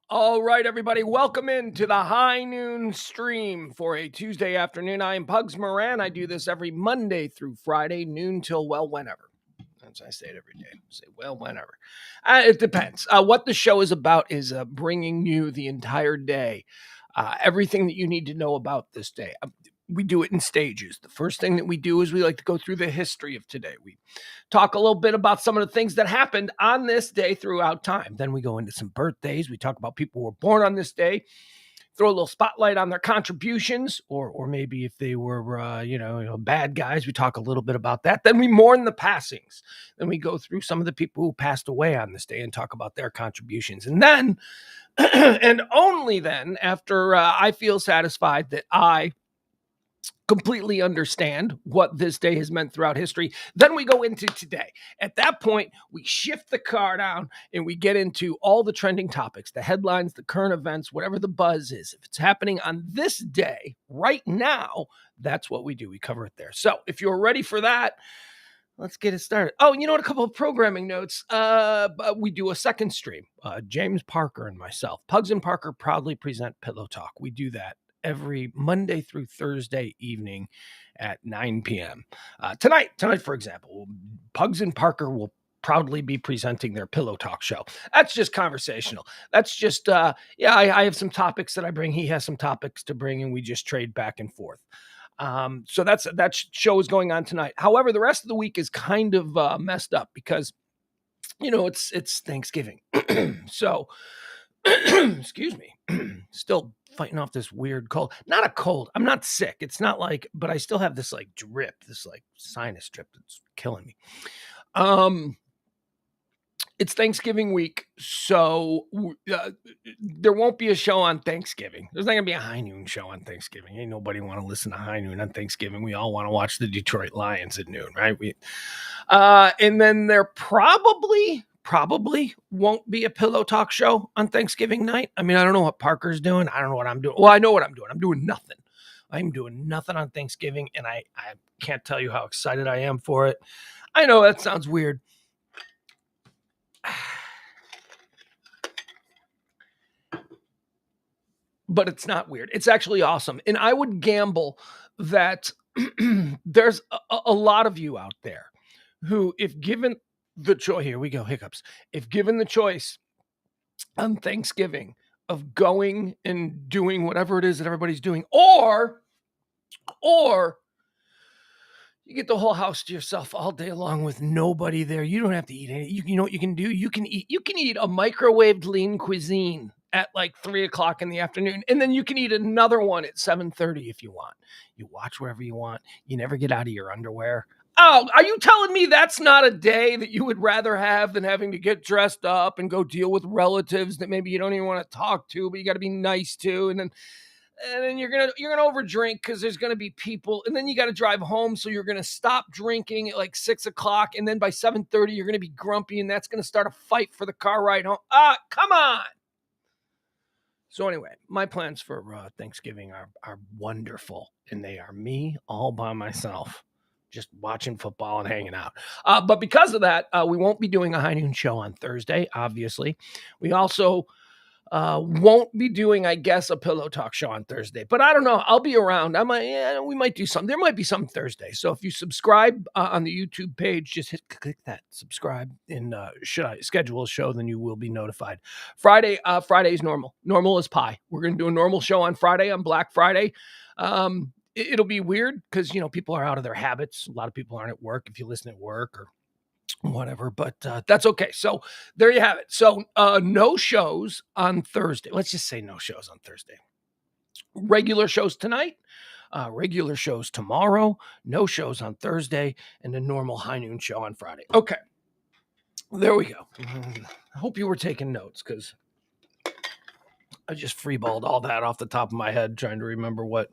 All right, everybody, welcome into the High Noon stream for a Tuesday afternoon. I am Pugs Moran. I do this every Monday through Friday, noon till, well, whenever. That's I say it every day. I say, well, whenever. It depends. What the show is about is bringing you the entire day, everything that you need to know about this day. We do it in stages. The first thing that we do is we like to go through the history of today. We talk a little bit about some of the things that happened on this day throughout time. Then we go into some birthdays. We talk about people who were born on this day, throw a little spotlight on their contributions, or maybe if they were, bad guys, we talk a little bit about that. Then we mourn the passings. Then we go through some of the people who passed away on this day and talk about their contributions. And then, and only then, after I feel satisfied that I completely understand what this day has meant throughout history, then we go into today. At that point, we shift the car down and we get into all the trending topics, the headlines, the current events, whatever the buzz is. If it's happening on this day, right now, that's what we do. We cover it there. So if you're ready for that, let's get it started. Oh, you know what? A couple of programming notes. We do a second stream. James Parker and myself, Pugs and Parker, proudly present Pillow Talk. We do that every Monday through Thursday evening at 9 p.m. Tonight, for example, Pugs and Parker will proudly be presenting their Pillow Talk show. That's just conversational. That's just, I have some topics that I bring. He has some topics to bring, and we just trade back and forth. So that show is going on tonight. However, the rest of the week is kind of messed up because, it's Thanksgiving. So, excuse me, still fighting off this weird cold. Not a cold. I'm not sick. It's not like, but I still have this like drip, this like sinus drip that's killing me. It's Thanksgiving week, so there won't be a show on Thanksgiving. There's not going to be a High Noon show on Thanksgiving. Ain't nobody want to listen to High Noon on Thanksgiving. We all want to watch the Detroit Lions at noon, right? And then there probably won't be a Pillow Talk show on Thanksgiving night. I mean, I don't know what Parker's doing. I don't know what I'm doing. Well, I know what I'm doing. I'm doing nothing. I'm doing nothing on Thanksgiving, and I can't tell you how excited I am for it. I know that sounds weird. But it's not weird. It's actually awesome. And I would gamble that there's a lot of you out there who, if given the choice, here we go, hiccups. If given the choice on Thanksgiving of going and doing whatever it is that everybody's doing, or you get the whole house to yourself all day long with nobody there. You don't have to eat any. You know what you can do? You can eat a microwaved lean cuisine at like 3:00 in the afternoon. And then you can eat another one at 7:30 if you want. You watch wherever you want. You never get out of your underwear. Oh, are you telling me that's not a day that you would rather have than having to get dressed up and go deal with relatives that maybe you don't even want to talk to, but you got to be nice to, and then you're gonna overdrink because there's gonna be people, and then you got to drive home, so you're gonna stop drinking at like 6:00, and then by 7:30 you're gonna be grumpy, and that's gonna start a fight for the car ride home. Come on. So anyway, my plans for Thanksgiving are wonderful, and they are me all by myself, just watching football and hanging out. But because of that, we won't be doing a High Noon show on Thursday, obviously. We also won't be doing, I guess, a Pillow Talk show on Thursday, but I don't know. I'll be around. We might do something. There might be some Thursday. So if you subscribe on the YouTube page, just click that subscribe, and should I schedule a show, then you will be notified. Friday is normal as pie. We're going to do a normal show on Friday, on Black Friday. It'll be weird because, people are out of their habits. A lot of people aren't at work if you listen at work or whatever, but that's okay. So there you have it. So no shows on Thursday. Let's just say no shows on Thursday. Regular shows tonight, regular shows tomorrow, no shows on Thursday, and a normal High Noon show on Friday. Okay, there we go. I hope you were taking notes because I just freeballed all that off the top of my head trying to remember what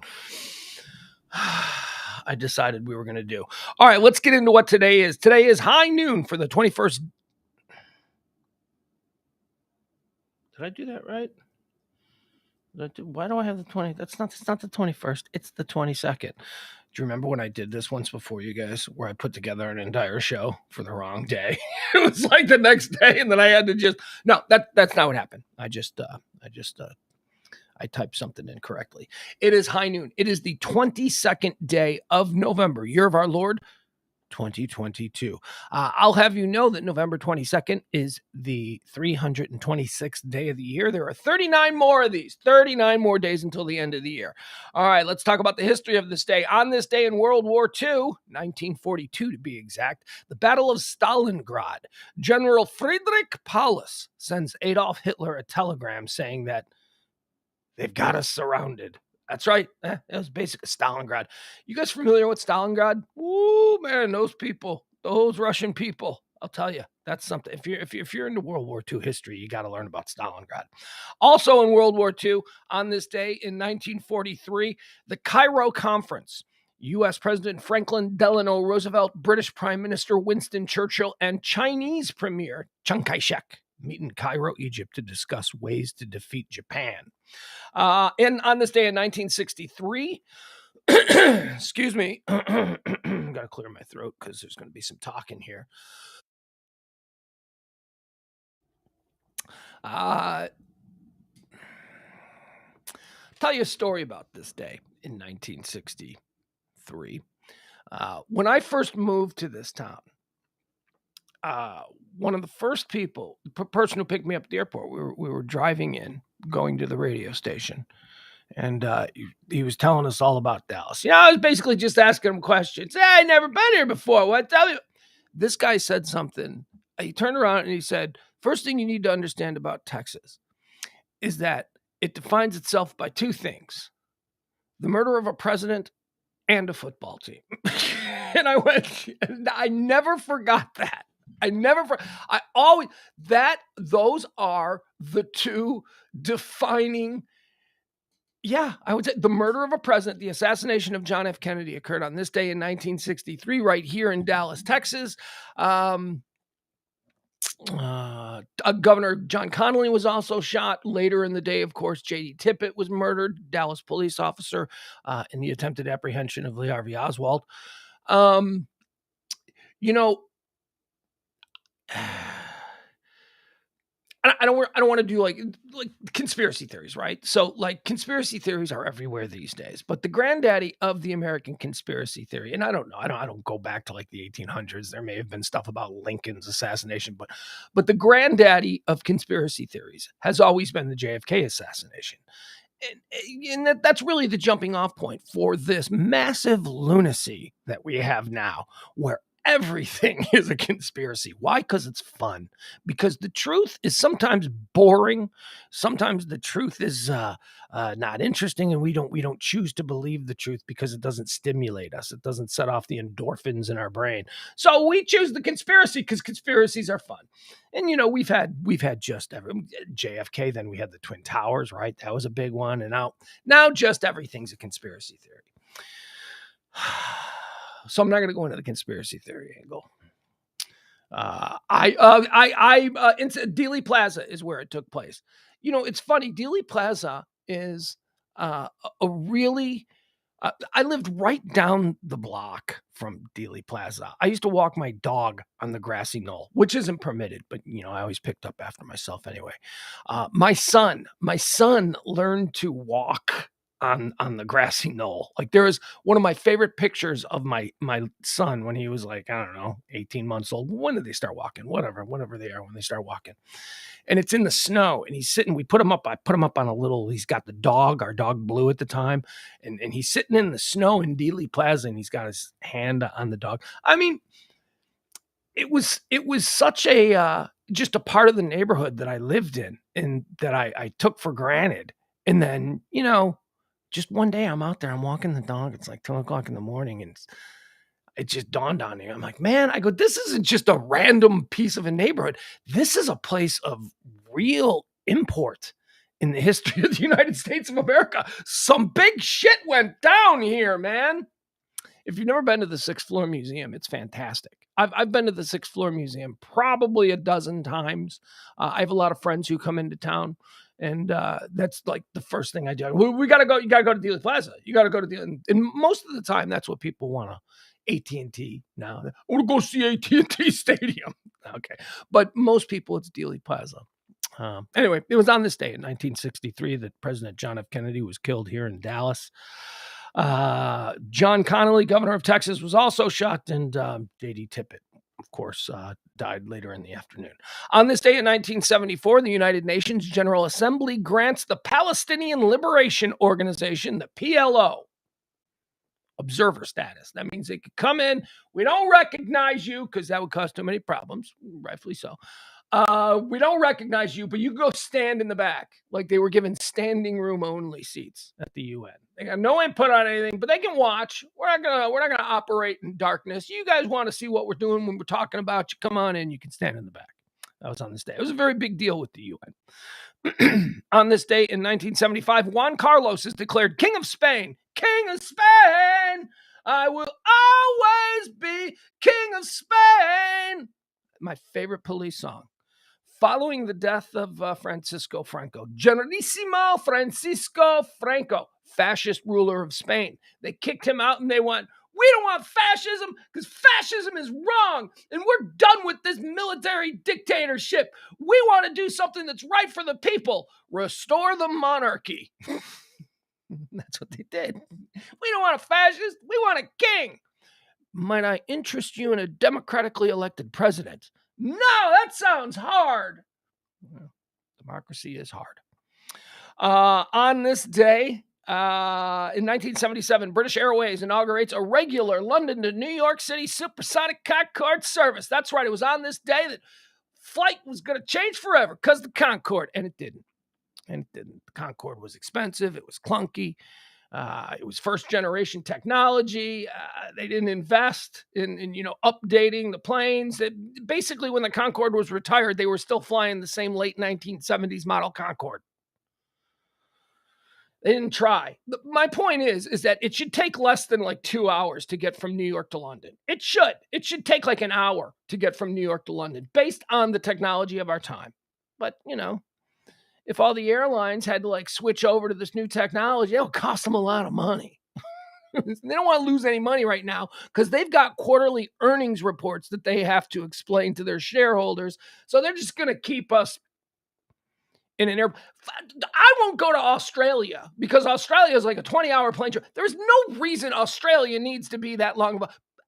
I decided we were going to do. All right, let's get into what today is. Today is High Noon for the 21st. Did I do that right? Why do I have the 20? It's not the 21st. It's the 22nd. Do you remember when I did this once before, you guys, where I put together an entire show for the wrong day? It was like the next day, and then I had to just that's not what happened. I typed something incorrectly. It is high noon. It is the 22nd day of November, year of our Lord, 2022. I'll have you know that November 22nd is the 326th day of the year. There are 39 more of these, 39 more days until the end of the year. All right, let's talk about the history of this day. On this day in World War II, 1942 to be exact, the Battle of Stalingrad, General Friedrich Paulus sends Adolf Hitler a telegram saying that they've got us surrounded. That's right. It was basically Stalingrad. You guys familiar with Stalingrad? Woo, man, those people, those Russian people. I'll tell you, that's something. If you're into World War II history, you got to learn about Stalingrad. Also in World War II, on this day in 1943, the Cairo Conference. U.S. President Franklin Delano Roosevelt, British Prime Minister Winston Churchill, and Chinese Premier Chiang Kai-shek meet in Cairo, Egypt to discuss ways to defeat Japan. And on this day in 1963, excuse me, got to clear my throat because there's going to be some talking here. Tell you a story about this day in 1963. When I first moved to this town, one of the first people, the person who picked me up at the airport, we were driving in, going to the radio station, and he was telling us all about Dallas. I was basically just asking him questions. Hey, I never been here before. What? Tell me. This guy said something. He turned around and he said, first thing you need to understand about Texas is that it defines itself by two things: the murder of a president and a football team. And I went, I never forgot that. Those are the two defining. Yeah, I would say the murder of a president, the assassination of John F. Kennedy occurred on this day in 1963, right here in Dallas, Texas. Governor John Connally was also shot. Later in the day, of course, J.D. Tippit was murdered, Dallas police officer, in the attempted apprehension of Lee Harvey Oswald. I don't want to do like conspiracy theories, right? So like conspiracy theories are everywhere these days, but the granddaddy of the American conspiracy theory, and I don't know, I don't go back to like the 1800s. There may have been stuff about Lincoln's assassination, but the granddaddy of conspiracy theories has always been the JFK assassination. And that's really the jumping off point for this massive lunacy that we have now, where everything is a conspiracy. Why? Because it's fun. Because the truth is sometimes boring. Sometimes the truth is not interesting, and we don't choose to believe the truth because it doesn't stimulate us. It doesn't set off the endorphins in our brain. So we choose the conspiracy because conspiracies are fun. And we've had just JFK. Then we had the Twin Towers, right? That was a big one. And now just everything's a conspiracy theory. So I'm not going to go into the conspiracy theory angle. Dealey Plaza is where it took place. It's funny. Dealey Plaza is a really. I lived right down the block from Dealey Plaza. I used to walk my dog on the grassy knoll, which isn't permitted, but I always picked up after myself anyway. My son learned to walk on the grassy knoll. Like there is one of my favorite pictures of my son when he was like, I don't know, 18 months old. When did they start walking? Whatever they are when they start walking. And it's in the snow and he's sitting, I put him up on a little, he's got the dog, our dog Blue at the time. And he's sitting in the snow in Dealey Plaza and he's got his hand on the dog. I mean, it was such a, just a part of the neighborhood that I lived in and that I took for granted. And then, just one day I'm out there, I'm walking the dog. It's like 2:00 in the morning and it just dawned on me. I'm like, man, this isn't just a random piece of a neighborhood. This is a place of real import in the history of the United States of America. Some big shit went down here, man. If you've never been to the Sixth Floor Museum, it's fantastic. I've been to the Sixth Floor Museum probably a dozen times. I have a lot of friends who come into town, and that's like the first thing I do. We got to go. You got to go to Dealey Plaza. You got to go to Dealey. And most of the time, that's what people want to. AT&T now. I want to go see AT&T Stadium. Okay, but most people, it's Dealey Plaza. Anyway, it was on this day in 1963 that President John F. Kennedy was killed here in Dallas. John Connally, governor of Texas, was also shot, and J.D. Tippit, of course, died later in the afternoon. On this day in 1974, the United Nations General Assembly grants the Palestinian Liberation Organization, the PLO, observer status. That means they could come in. We don't recognize you because that would cause too many problems, rightfully so. We don't recognize you, but you can go stand in the back. Like they were given standing room only seats at the UN. They got no input on anything, but they can watch. We're not gonna operate in darkness. You guys want to see what we're doing when we're talking about you? Come on in. You can stand in the back. That was on this day. It was a very big deal with the UN. On this day in 1975, Juan Carlos is declared King of Spain. King of Spain! I will always be King of Spain! My favorite Police song. Following the death of Francisco Franco, Generalissimo Francisco Franco, fascist ruler of Spain. They kicked him out and they went, we don't want fascism because fascism is wrong and we're done with this military dictatorship. We want to do something that's right for the people. Restore the monarchy. That's what they did. We don't want a fascist. We want a king. Might I interest you in a democratically elected president? No, that sounds hard. Well, democracy is hard. On this day, in 1977, British Airways inaugurates a regular London to New York City supersonic Concorde service. That's right. It was on this day that flight was going to change forever because of the Concorde, and it didn't. The Concorde was expensive. It was clunky. It was first generation technology. They didn't invest in updating the planes. Basically, when the Concorde was retired, they were still flying the same late 1970s model Concorde. They didn't try. My point is that it should take less than like 2 hours to get from New York to London. It should. It should take like an hour to get from New York to London based on the technology of our time. But, if all the airlines had to like switch over to this new technology, it would cost them a lot of money. They don't want to lose any money right now because they've got quarterly earnings reports that they have to explain to their shareholders. So they're just going to keep us in an air. I won't go to Australia because Australia is like a 20-hour plane trip. There's no reason Australia needs to be that long.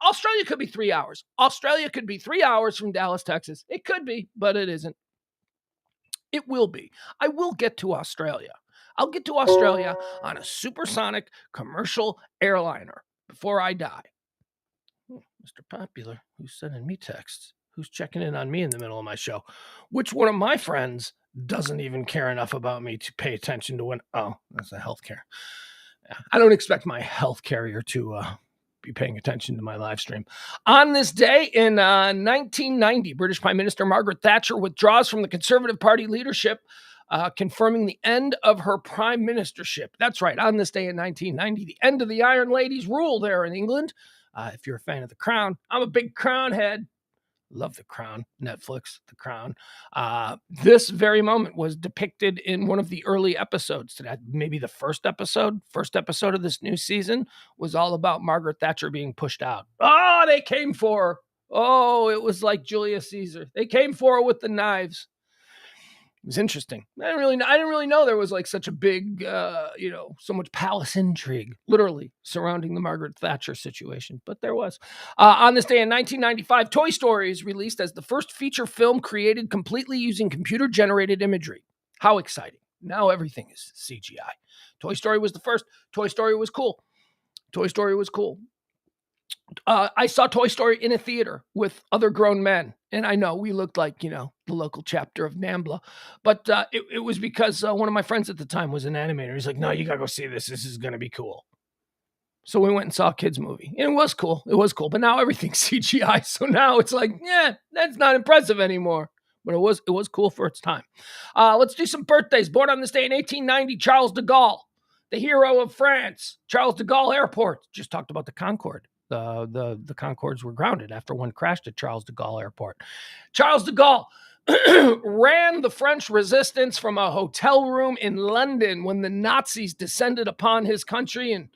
Australia could be 3 hours. Australia could be 3 hours from Dallas, Texas. It could be, but it isn't. It will be. I will get to Australia. I'll get to Australia on a supersonic commercial airliner before I die. Mr. Popular, who's sending me texts? Who's checking in on me in the middle of my show? Which one of my friends doesn't even care enough about me to pay attention to when? Oh, that's a healthcare. I don't expect my health carrier to be paying attention to my live stream. On this day in 1990, British Prime Minister Margaret Thatcher withdraws from the Conservative Party leadership, confirming the end of her prime ministership. That's right. On this day in 1990, the end of the Iron Lady's rule there in England. If you're a fan of The Crown, I'm a big Crown head. Love The Crown, Netflix, The Crown. This very moment was depicted in one of the early episodes. Maybe the first episode of this new season was all about Margaret Thatcher being pushed out. Oh, they came for her. Oh, it was like Julius Caesar. They came for her with the knives. It was interesting. I didn't really know there was like such a big, so much palace intrigue, literally surrounding the Margaret Thatcher situation. But there was. On this day in 1995, Toy Story is released as the first feature film created completely using computer-generated imagery. How exciting. Now everything is CGI. Toy Story was the first. Toy Story was cool. I saw Toy Story in a theater with other grown men. And I know we looked like, the local chapter of NAMBLA. But it was because one of my friends at the time was an animator. He's like, no, you got to go see this. This is going to be cool. So we went and saw a kid's movie. And it was cool. But now everything's CGI. So now it's like, that's not impressive anymore. But it was cool for its time. Let's do some birthdays. Born on this day in 1890, Charles de Gaulle, the hero of France. Charles de Gaulle Airport. Just talked about the Concorde. The Concords were grounded after one crashed at Charles de Gaulle Airport. Charles de Gaulle ran the French resistance from a hotel room in London when the Nazis descended upon his country, and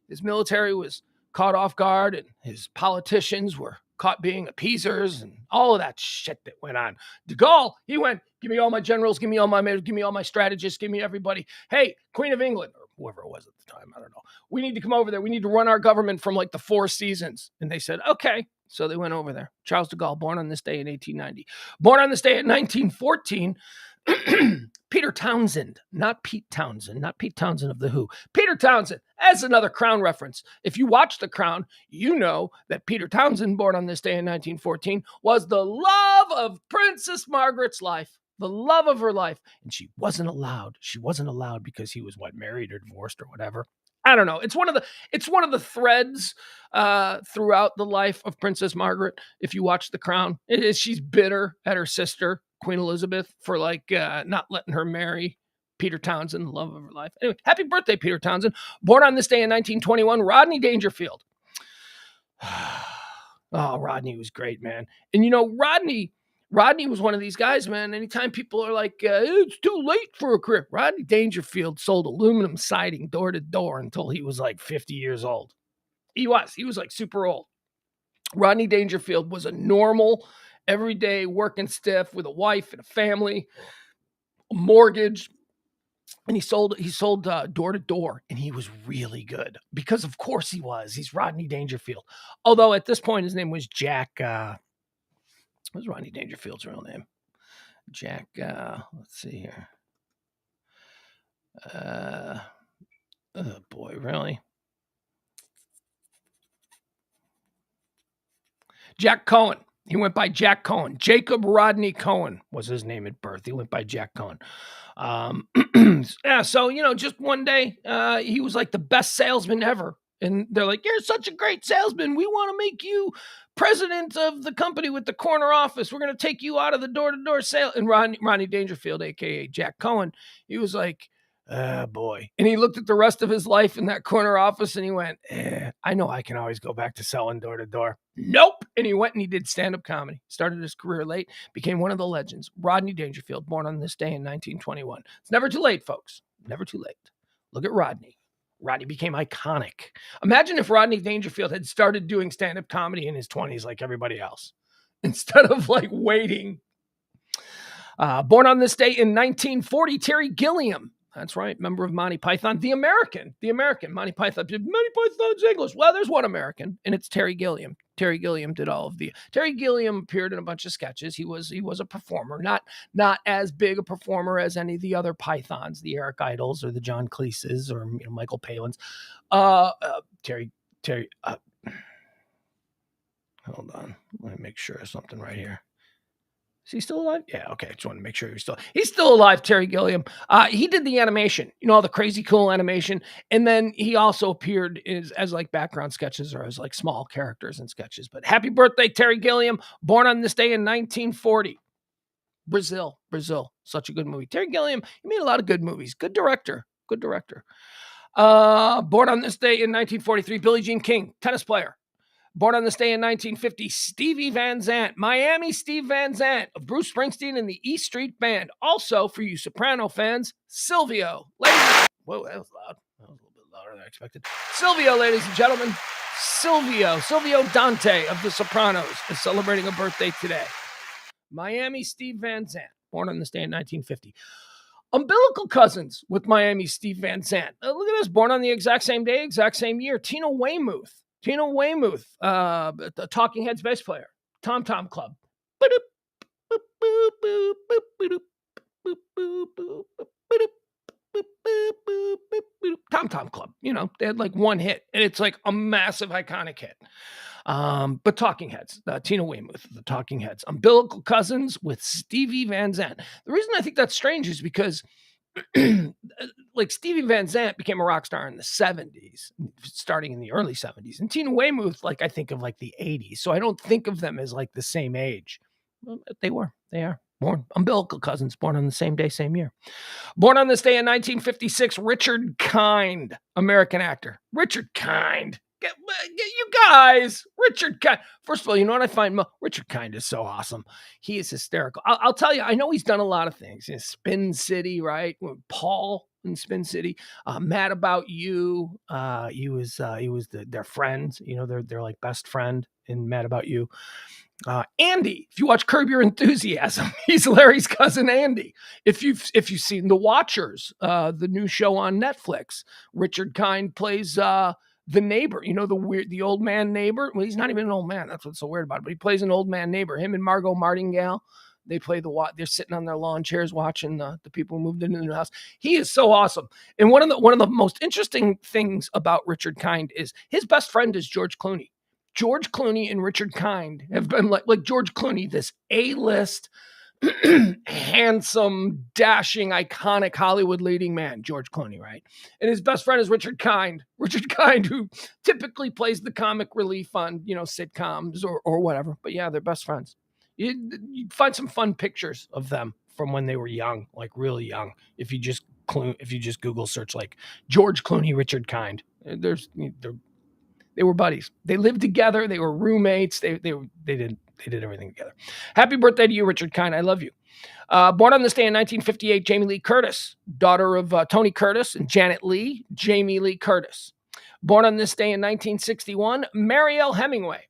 his military was caught off guard, and his politicians were caught being appeasers, and all of that shit that went on. De Gaulle, he went, give me all my generals, give me all my mayors, give me all my strategists, give me everybody. Hey, Queen of England, or whoever it was at the time, I don't know. We need to come over there. We need to run our government from like the Four Seasons. And they said, okay. So they went over there. Charles de Gaulle, born on this day in 1890. Born on this day in 1914, Peter Townsend, not Pete Townsend of The Who. Peter Townsend, as another Crown reference. If you watch The Crown, you know that Peter Townsend, born on this day in 1914, was the love of Princess Margaret's life, the love of her life. And she wasn't allowed. She wasn't allowed because he was married or divorced or whatever. I don't know. It's one of the threads throughout the life of Princess Margaret. If you watch The Crown, she's bitter at her sister, Queen Elizabeth, for not letting her marry Peter Townsend, the love of her life. Anyway, happy birthday, Peter Townsend. Born on this day in 1921, Rodney Dangerfield. Oh, Rodney was great, man. And Rodney was one of these guys, man. Anytime people are like, it's too late for a career, Rodney Dangerfield sold aluminum siding door to door until he was like 50 years old. He was like super old. Rodney Dangerfield was a normal, everyday working stiff with a wife and a family, a mortgage. And he sold door to door, and he was really good because, of course, he was. He's Rodney Dangerfield. Although at this point, his name was Jack. What's Rodney Dangerfield's real name? Jack. Let's see here. Oh boy, really? Jack Cohen. He went by Jack Cohen. Jacob Rodney Cohen was his name at birth. He went by Jack Cohen. Yeah, so, just one day, he was like the best salesman ever. And they're like, you're such a great salesman. We want to make you president of the company with the corner office. We're going to take you out of the door-to-door sale. And Rodney Dangerfield, a.k.a. Jack Cohen, he was like, oh, boy. And he looked at the rest of his life in that corner office and he went, I know I can always go back to selling door-to-door. Nope. And he went and he did stand-up comedy. Started his career late, became one of the legends. Rodney Dangerfield, born on this day in 1921. It's never too late, folks. Never too late. Look at Rodney. Rodney became iconic. Imagine if Rodney Dangerfield had started doing stand-up comedy in his 20s like everybody else, instead of waiting. Born on this day in 1940, Terry Gilliam. That's right, member of Monty Python. The American. Monty Python. Monty Python's English. Well, there's one American, and it's Terry Gilliam. Terry Gilliam did all of the. Terry Gilliam appeared in a bunch of sketches. He was a performer, not as big a performer as any of the other Pythons, the Eric Idles or the John Cleeses or Michael Palin's. Terry. Hold on, let me make sure of something right here. Is he still alive? Yeah, okay. Just want to make sure he's still alive, Terry Gilliam. He did the animation, all the crazy cool animation. And then he also appeared as background sketches or as small characters in sketches. But happy birthday, Terry Gilliam, born on this day in 1940. Brazil. Such a good movie. Terry Gilliam, he made a lot of good movies. Good director. Born on this day in 1943, Billie Jean King, tennis player. Born on this day in 1950, Stevie Van Zandt, Miami Steve Van Zandt of Bruce Springsteen and the E Street Band. Also, for you Soprano fans, Silvio. Whoa, that was loud. That was a little bit louder than I expected. Silvio, ladies and gentlemen. Silvio Dante of The Sopranos is celebrating a birthday today. Miami Steve Van Zandt, born on this day in 1950. Umbilical cousins with Miami Steve Van Zandt. Look at this, born on the exact same day, exact same year. Tina Weymouth, the Talking Heads bass player. Tom Tom Club. Tom Tom Club. They had one hit, and it's a massive, iconic hit. But Talking Heads, Tina Weymouth, the Talking Heads. Umbilical cousins with Stevie Van Zandt. The reason I think that's strange is because Stevie Van Zandt became a rock star in the 70s, starting in the early 70s. And Tina Weymouth, I think of the 80s. So I don't think of them as the same age. Well, they are. Born umbilical cousins, born on the same day, same year. Born on this day in 1956, Richard Kind, American actor. Richard Kind. You guys, Richard Kind. First of all, you know what I find? Richard Kind is so awesome. He is hysterical. I'll tell you, I know he's done a lot of things. In Spin City, right? With Paul in Spin City. Mad About You. He was their friend. You know, they're like best friend in Mad About You. Andy, if you watch Curb Your Enthusiasm, he's Larry's cousin Andy. If you've seen The Watchers, the new show on Netflix, Richard Kind plays the neighbor. You know, the old man neighbor. Well, he's not even an old man. That's what's so weird about it. But he plays an old man neighbor. Him and Margot Martingale. They play they're sitting on their lawn chairs watching the people who moved into the new house. He is so awesome. And one of the most interesting things about Richard Kind is his best friend is George Clooney. George Clooney and Richard Kind have been like George Clooney, this A-list, handsome, dashing, iconic Hollywood leading man, George Clooney, right? And his best friend is Richard Kind. Richard Kind, who typically plays the comic relief on, sitcoms or whatever. But yeah, they're best friends. You find some fun pictures of them from when they were young, like really young. If you just Google search like George Clooney, Richard Kind, they were buddies. They lived together. They were roommates. They did everything together. Happy birthday to you, Richard Kind. I love you. Born on this day in 1958, Jamie Lee Curtis, daughter of Tony Curtis and Janet Lee, Jamie Lee Curtis. Born on this day in 1961, Mariel Hemingway.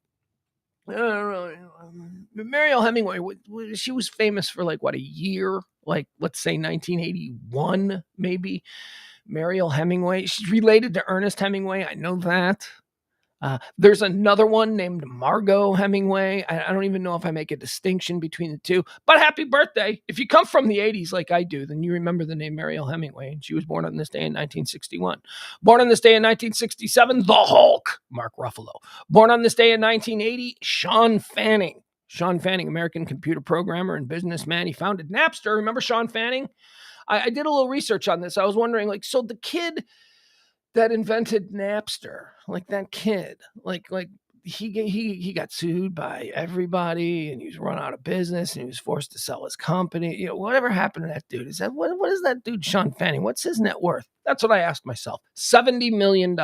Mariel Hemingway, she was famous for a year, let's say 1981, maybe. Mariel Hemingway. She's related to Ernest Hemingway. I know that. There's another one named Margot Hemingway. I don't even know if I make a distinction between the two, but happy birthday. If you come from the 80s like I do, then you remember the name Mariel Hemingway, and she was born on this day in 1961. Born on this day in 1967, the Hulk, Mark Ruffalo. Born on this day in 1980, Sean Fanning. Sean Fanning, American computer programmer and businessman. He founded Napster. Remember Sean Fanning? I did a little research on this. I was wondering, so the kid that invented Napster, that kid, he got sued by everybody, and he was run out of business, and he was forced to sell his company. Whatever happened to that dude? What is that dude, Sean Fanning? What's his net worth? That's what I asked myself. $70 million,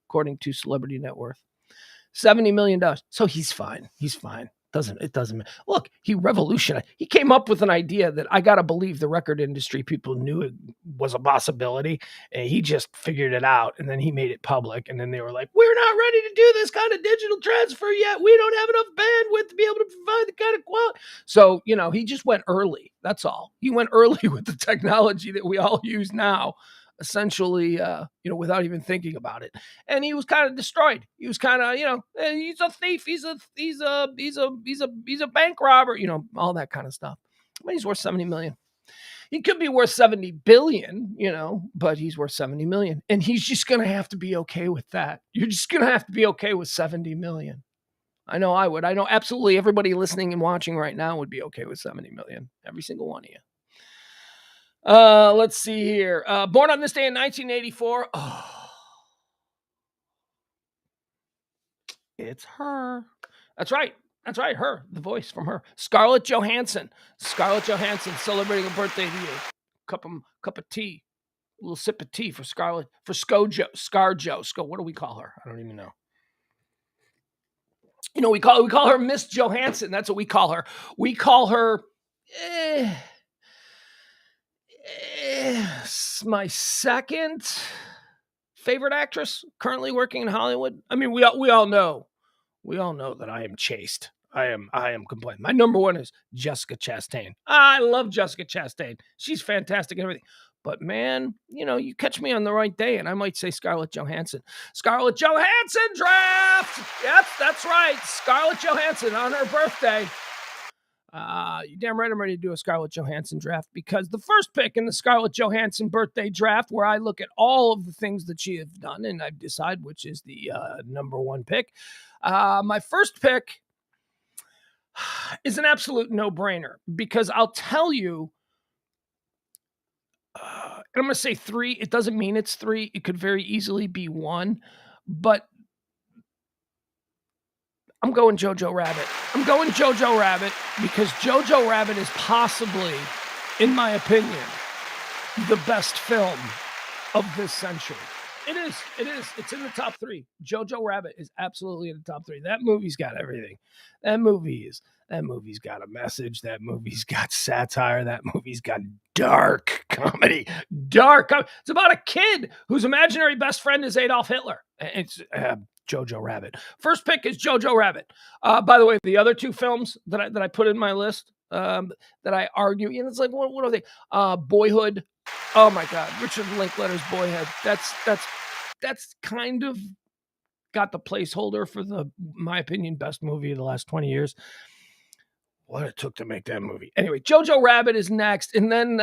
according to Celebrity Net Worth. $70 million. So he's fine. He's fine. It doesn't look, he revolutionized. He came up with an idea that I got to believe the record industry people knew it was a possibility, and he just figured it out, and then he made it public, and then they were like, we're not ready to do this kind of digital transfer yet. We don't have enough bandwidth to be able to provide the kind of quality. So, he just went early. That's all. He went early with the technology that we all use now, essentially, without even thinking about it. And he was kind of destroyed. He was kind of, he's a thief. He's a bank robber, all that kind of stuff. But he's worth 70 million. He could be worth 70 billion, but he's worth 70 million. And he's just going to have to be okay with that. You're just going to have to be okay with 70 million. I know I would. I know absolutely everybody listening and watching right now would be okay with 70 million. Every single one of you. Let's see here. Born on this day in 1984. Oh, it's her. That's right. Her, the voice from her. Scarlett Johansson. Celebrating a birthday to you. Cup of tea. A little sip of tea for Scarlett. For ScarJo. What do we call her? I don't even know. We call her Miss Johansson. That's what we call her. We call her. My second favorite actress currently working in Hollywood. I mean, we all know that I am chaste. I am complaining. My number one is Jessica Chastain. I love Jessica Chastain. She's fantastic and everything. But man, you catch me on the right day, and I might say Scarlett Johansson. Scarlett Johansson draft. Yep, that's right. Scarlett Johansson on her birthday. You damn right I'm ready to do a Scarlett Johansson draft, because the first pick in the Scarlett Johansson birthday draft, where I look at all of the things that she has done and I decide which is the number one pick. My first pick is an absolute no-brainer, because I'll tell you, and I'm going to say 3. It doesn't mean it's 3. It could very easily be 1, but I'm going Jojo Rabbit. Because Jojo Rabbit is possibly, in my opinion, the best film of this century. It is. It is. It's in the top 3. Jojo Rabbit is absolutely in the top 3. That movie's got everything. That movie's got a message. That movie's got satire. That movie's got dark comedy. It's about a kid whose imaginary best friend is Adolf Hitler. It's Jojo Rabbit. First pick is Jojo Rabbit. By the way, the other 2 films that I put in my list that I argue, it's like what are they? Boyhood. Oh my God, Richard Linklater's Boyhood. That's kind of got the placeholder for my opinion, best movie of the last 20 years. What it took to make that movie. Anyway, Jojo Rabbit is next, and then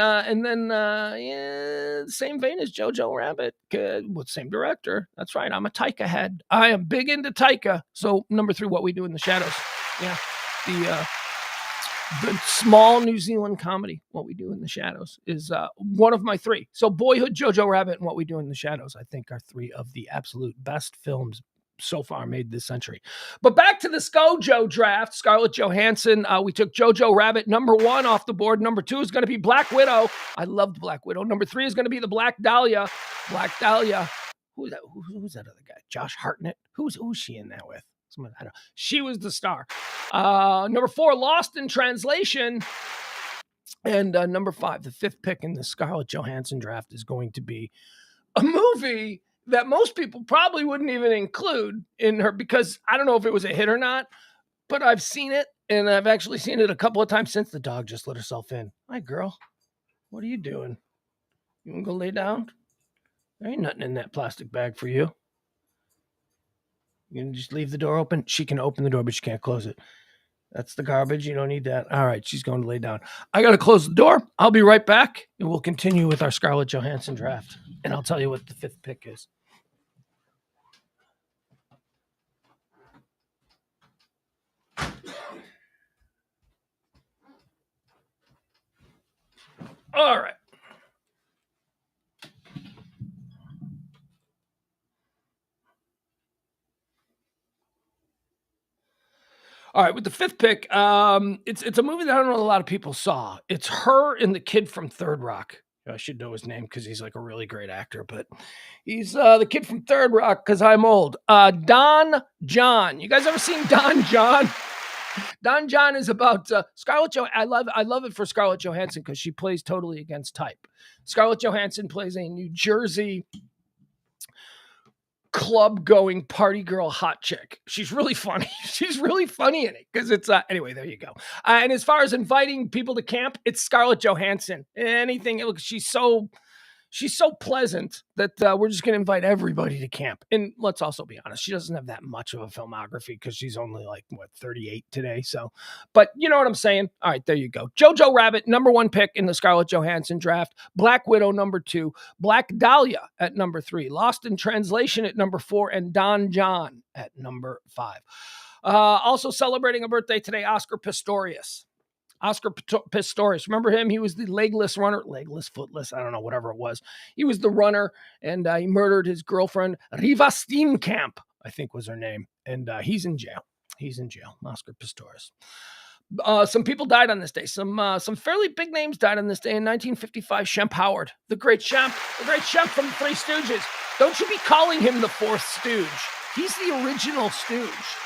same vein as Jojo Rabbit, with same director. That's right. I'm a Taika head. I am big into Taika. So number 3, What We Do in the Shadows. Yeah, the small New Zealand comedy, What We Do in the Shadows, is one of my 3. So Boyhood, Jojo Rabbit, and What We Do in the Shadows, I think, are 3 of the absolute best films so far made this century. But back to the ScoJo draft, Scarlett Johansson. We took Jojo Rabbit, number 1 off the board. Number 2 is going to be Black Widow. I loved Black Widow. Number 3 is going to be the Black Dahlia. Black Dahlia. Who's that other guy? Josh Hartnett. Who's she in that with? I don't know. She was the star. Number 4, Lost in Translation. And number 5, the 5th pick in the Scarlett Johansson draft is going to be a movie that most people probably wouldn't even include in her, because I don't know if it was a hit or not, but I've seen it, and I've actually seen it a couple of times since. The dog just let herself in. Hi, girl. What are you doing? You want to go lay down? There ain't nothing in that plastic bag for you. You can just leave the door open. She can open the door, but she can't close it. That's the garbage. You don't need that. All right, she's going to lay down. I got to close the door. I'll be right back, and we'll continue with our Scarlett Johansson draft, and I'll tell you what the 5th pick is. All right. All right, with the 5th pick, it's a movie that I don't know a lot of people saw. It's her and the kid from Third Rock. I should know his name because he's like a really great actor, but he's the kid from Third Rock because I'm old. Don John. You guys ever seen Don John? Don John is about Scarlett Johansson. I love it for Scarlett Johansson because she plays totally against type. Scarlett Johansson plays a New Jersey club going party girl hot chick. She's really funny. She's really funny in it because it's anyway, there you go. And as far as inviting people to camp, it's Scarlett Johansson. Anything, look, she's so pleasant that we're just going to invite everybody to camp. And let's also be honest, she doesn't have that much of a filmography because she's only 38 today. So, but you know what I'm saying? All right, there you go. Jojo Rabbit, number 1 pick in the Scarlett Johansson draft. Black Widow, number 2. Black Dahlia at number 3. Lost in Translation at number 4. And Don John at number 5. Also celebrating a birthday today, Oscar Pistorius. Remember him? He was the legless runner, footless, I don't know, whatever it was. He was the runner, and he murdered his girlfriend, Riva Steenkamp, I think was her name. And he's in jail. Oscar Pistorius. Some people died on this day. Some fairly big names died on this day. In 1955, Shemp Howard, the great Shemp from the Three Stooges. Don't you be calling him the 4th Stooge. He's the original Stooge.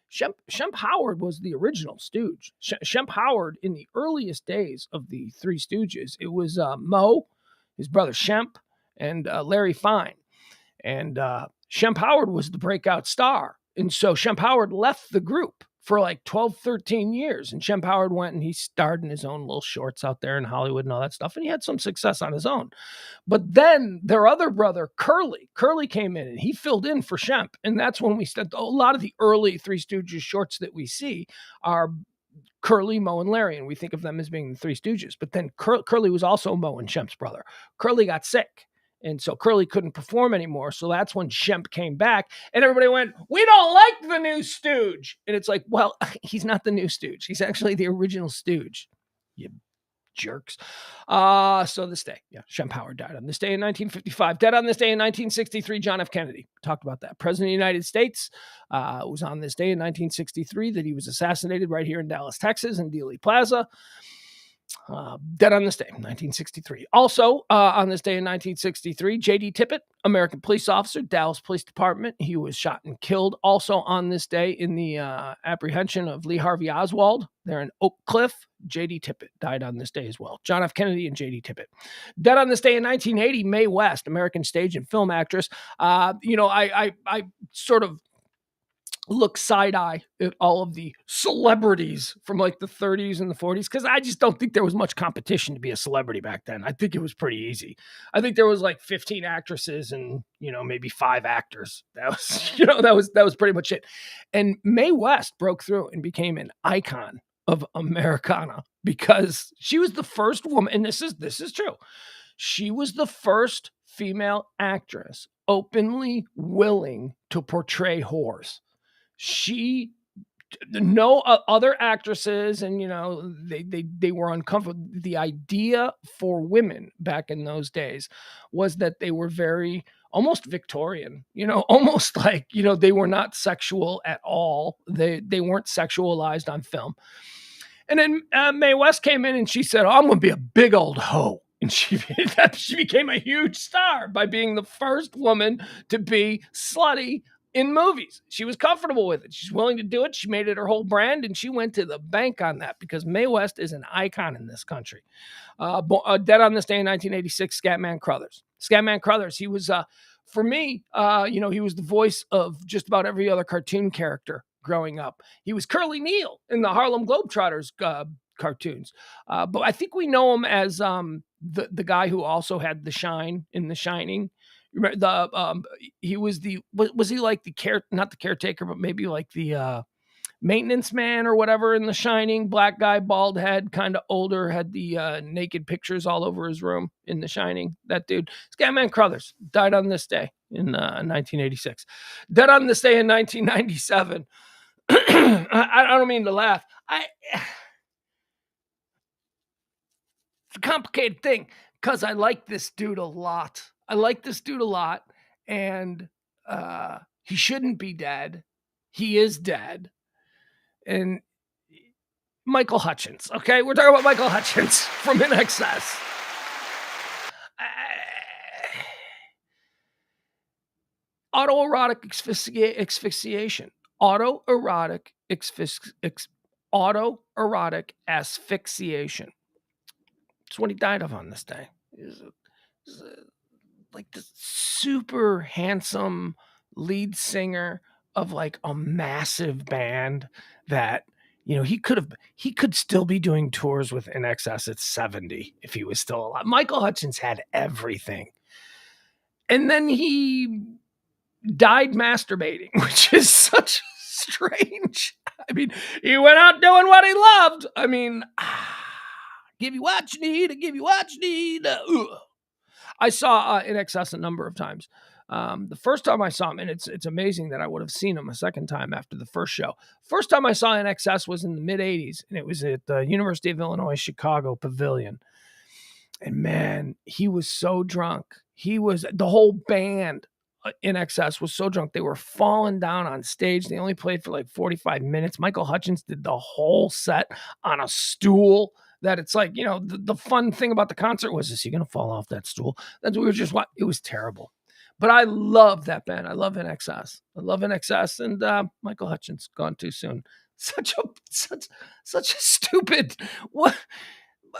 Shemp Howard was the original Stooge. Shemp Howard, in the earliest days of the Three Stooges, it was Moe, his brother Shemp, and Larry Fine. And Shemp Howard was the breakout star. And so Shemp Howard left the group for 12, 13 years. And Shemp Howard went and he starred in his own little shorts out there in Hollywood and all that stuff. And he had some success on his own. But then their other brother, Curly came in and he filled in for Shemp. And that's when we said a lot of the early Three Stooges shorts that we see are Curly, Moe, and Larry. And we think of them as being the Three Stooges. But then Curly was also Moe and Shemp's brother. Curly got sick. And so Curly couldn't perform anymore. So that's when Shemp came back. And everybody went, we don't like the new Stooge. And it's like, well, he's not the new Stooge. He's actually the original Stooge. You jerks. So this day, Shemp Howard died on this day in 1955. Dead on this day in 1963, John F. Kennedy. Talked about that. President of the United States. It was on this day in 1963 that he was assassinated right here in Dallas, Texas, in Dealey Plaza. Dead on this day, 1963. Also, on this day in 1963, J.D. Tippit, American police officer, Dallas Police Department. He was shot and killed. Also on this day in the apprehension of Lee Harvey Oswald, there in Oak Cliff, J.D. Tippit died on this day as well. John F. Kennedy and J.D. Tippit. Dead on this day in 1980, Mae West, American stage and film actress. I sort of look side-eye at all of the celebrities from like the 30s and the 40s because I just don't think there was much competition to be a celebrity back then. I think it was pretty easy. I think there was like 15 actresses and maybe 5 actors. That was that was pretty much it. And Mae West broke through and became an icon of Americana because she was the first woman, and this is true. She was the first female actress openly willing to portray whores. No other actresses, and they were uncomfortable. The idea for women back in those days was that they were very almost Victorian, almost like they were not sexual at all. They weren't sexualized on film. And then Mae West came in and she said, "Oh, I'm going to be a big old hoe." And she became a huge star by being the first woman to be slutty in movies. She was comfortable with it. She's willing to do it. She made it her whole brand, and she went to the bank on that because Mae West is an icon in this country. Dead on this day in 1986, Scatman Crothers. Scatman Crothers, he was, for me, he was the voice of just about every other cartoon character growing up. He was Curly Neal in the Harlem Globetrotters cartoons. But I think we know him as the guy who also had the shine in The Shining. He was was he like not the caretaker, but maybe like the maintenance man or whatever in The Shining? Black guy, bald head, kind of older, had the naked pictures all over his room in The Shining. That dude, Scatman Crothers, died on this day in 1986. Dead on this day in 1997. I don't mean to laugh. It's a complicated thing because I like this dude a lot. And he shouldn't be dead. He is dead. And Michael Hutchence, okay? We're talking about Michael Hutchence from In Excess. Autoerotic asphyxiation. Autoerotic asphyxiation. That's what he died of on this day. Like the super handsome lead singer of like a massive band that he could still be doing tours with In Excess at 70 if he was still alive. Michael Hutchence had everything, and then he died masturbating, which is such strange. I mean, he went out doing what he loved. I mean, give you what you need, give you what you need. I saw In Excess a number of times. The first time I saw him, and it's amazing that I would have seen him a second time after the first show. First time I saw In Excess was in the mid-'80s, and it was at the University of Illinois Chicago Pavilion. And man, he was so drunk. The whole band In Excess was so drunk. They were falling down on stage. They only played for like 45 minutes. Michael Hutchence did the whole set on a stool. That it's like, the fun thing about the concert was, is he going to fall off that stool? That's what we were just watching. It was terrible. But I love that band. I love In Excess. And Michael Hutchence, gone too soon. Such a stupid. What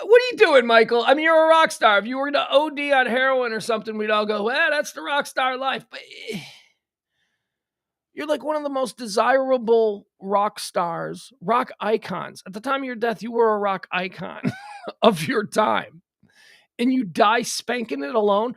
are you doing, Michael? I mean, you're a rock star. If you were to OD on heroin or something, we'd all go, well, that's the rock star life. But you're like one of the most desirable rock stars, rock icons. At the time of your death, you were a rock icon of your time. And you die spanking it alone.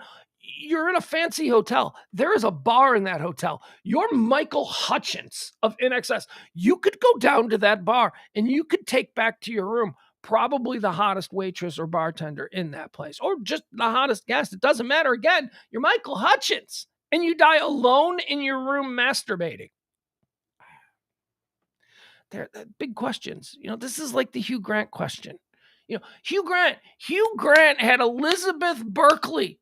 You're in a fancy hotel. There is a bar in that hotel. You're Michael Hutchence of In Excess. You could go down to that bar and you could take back to your room probably the hottest waitress or bartender in that place, or just the hottest guest. It doesn't matter. Again, you're Michael Hutchence. And you die alone in your room masturbating. They're big questions. This is like the Hugh Grant question. Hugh Grant had Elizabeth Berkley.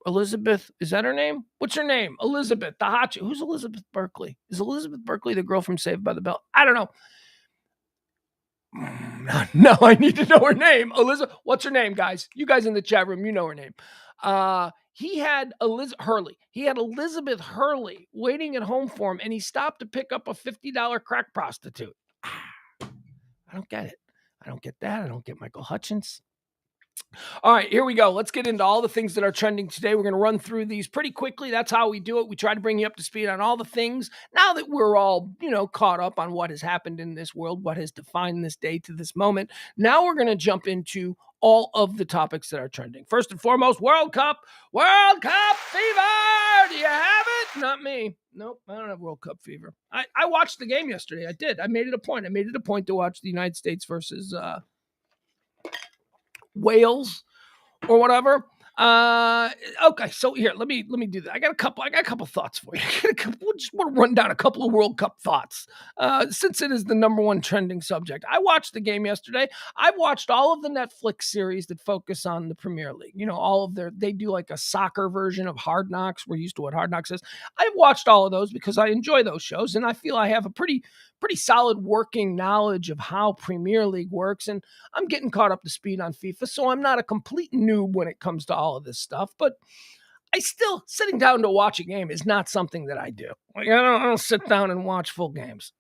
Elizabeth, is that her name? What's her name? Elizabeth, the hot chick. Who's Elizabeth Berkley? Is Elizabeth Berkley the girl from Saved by the Bell? I don't know. No, I need to know her name. Elizabeth, what's her name, guys? You guys in the chat room, you know her name. He had Hurley. He had Elizabeth Hurley waiting at home for him, and he stopped to pick up a $50 crack prostitute. I don't get it. I don't get that. I don't get Michael Hutchins. All right, here we go. Let's get into all the things that are trending today. We're going to run through these pretty quickly. That's how we do it. We try to bring you up to speed on all the things. Now that we're all, caught up on what has happened in this world, what has defined this day to this moment, now we're going to jump into all of the topics that are trending. First and foremost, World Cup fever. Do you have it? Not me. Nope, I don't have World Cup fever. I watched the game yesterday. I did. I made it a point. I made it a point to watch the United States versus Wales or whatever. Okay, so here, let me do that. I got a couple thoughts for you. Just want to run down a couple of World Cup thoughts. Since it is the number one trending subject. I watched the game yesterday. I've watched all of the Netflix series that focus on the Premier League. All of they do like a soccer version of Hard Knocks. We're used to what Hard Knocks is. I've watched all of those because I enjoy those shows, and I feel I have a pretty solid working knowledge of how Premier League works, and I'm getting caught up to speed on FIFA, so I'm not a complete noob when it comes to all of this stuff, but I still, sitting down to watch a game is not something that I do. Like, I don't sit down and watch full games.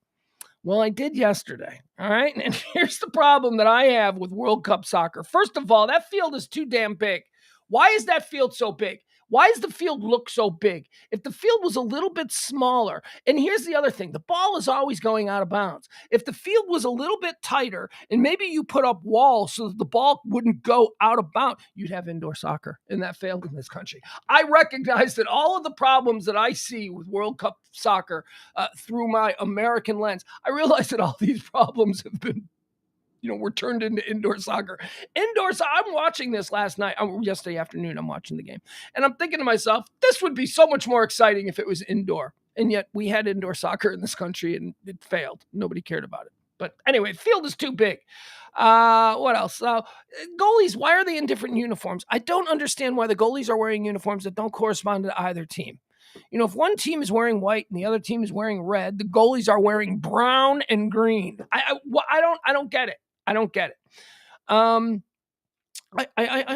Well, I did yesterday, all right? And here's the problem that I have with World Cup soccer. First of all, that field is too damn big. Why is that field so big? Why does the field look so big? If the field was a little bit smaller, and here's the other thing, the ball is always going out of bounds. If the field was a little bit tighter, and maybe you put up walls so that the ball wouldn't go out of bounds, you'd have indoor soccer, and that failed in this country. I recognize that all of the problems that I see with World Cup soccer through my American lens, I realize that all these problems have been were turned into indoor soccer. I'm watching this yesterday afternoon, I'm watching the game. And I'm thinking to myself, this would be so much more exciting if it was indoor. And yet we had indoor soccer in this country and it failed. Nobody cared about it. But anyway, the field is too big. What else? Goalies, why are they in different uniforms? I don't understand why the goalies are wearing uniforms that don't correspond to either team. If one team is wearing white and the other team is wearing red, the goalies are wearing brown and green. I don't get it. I don't get it. I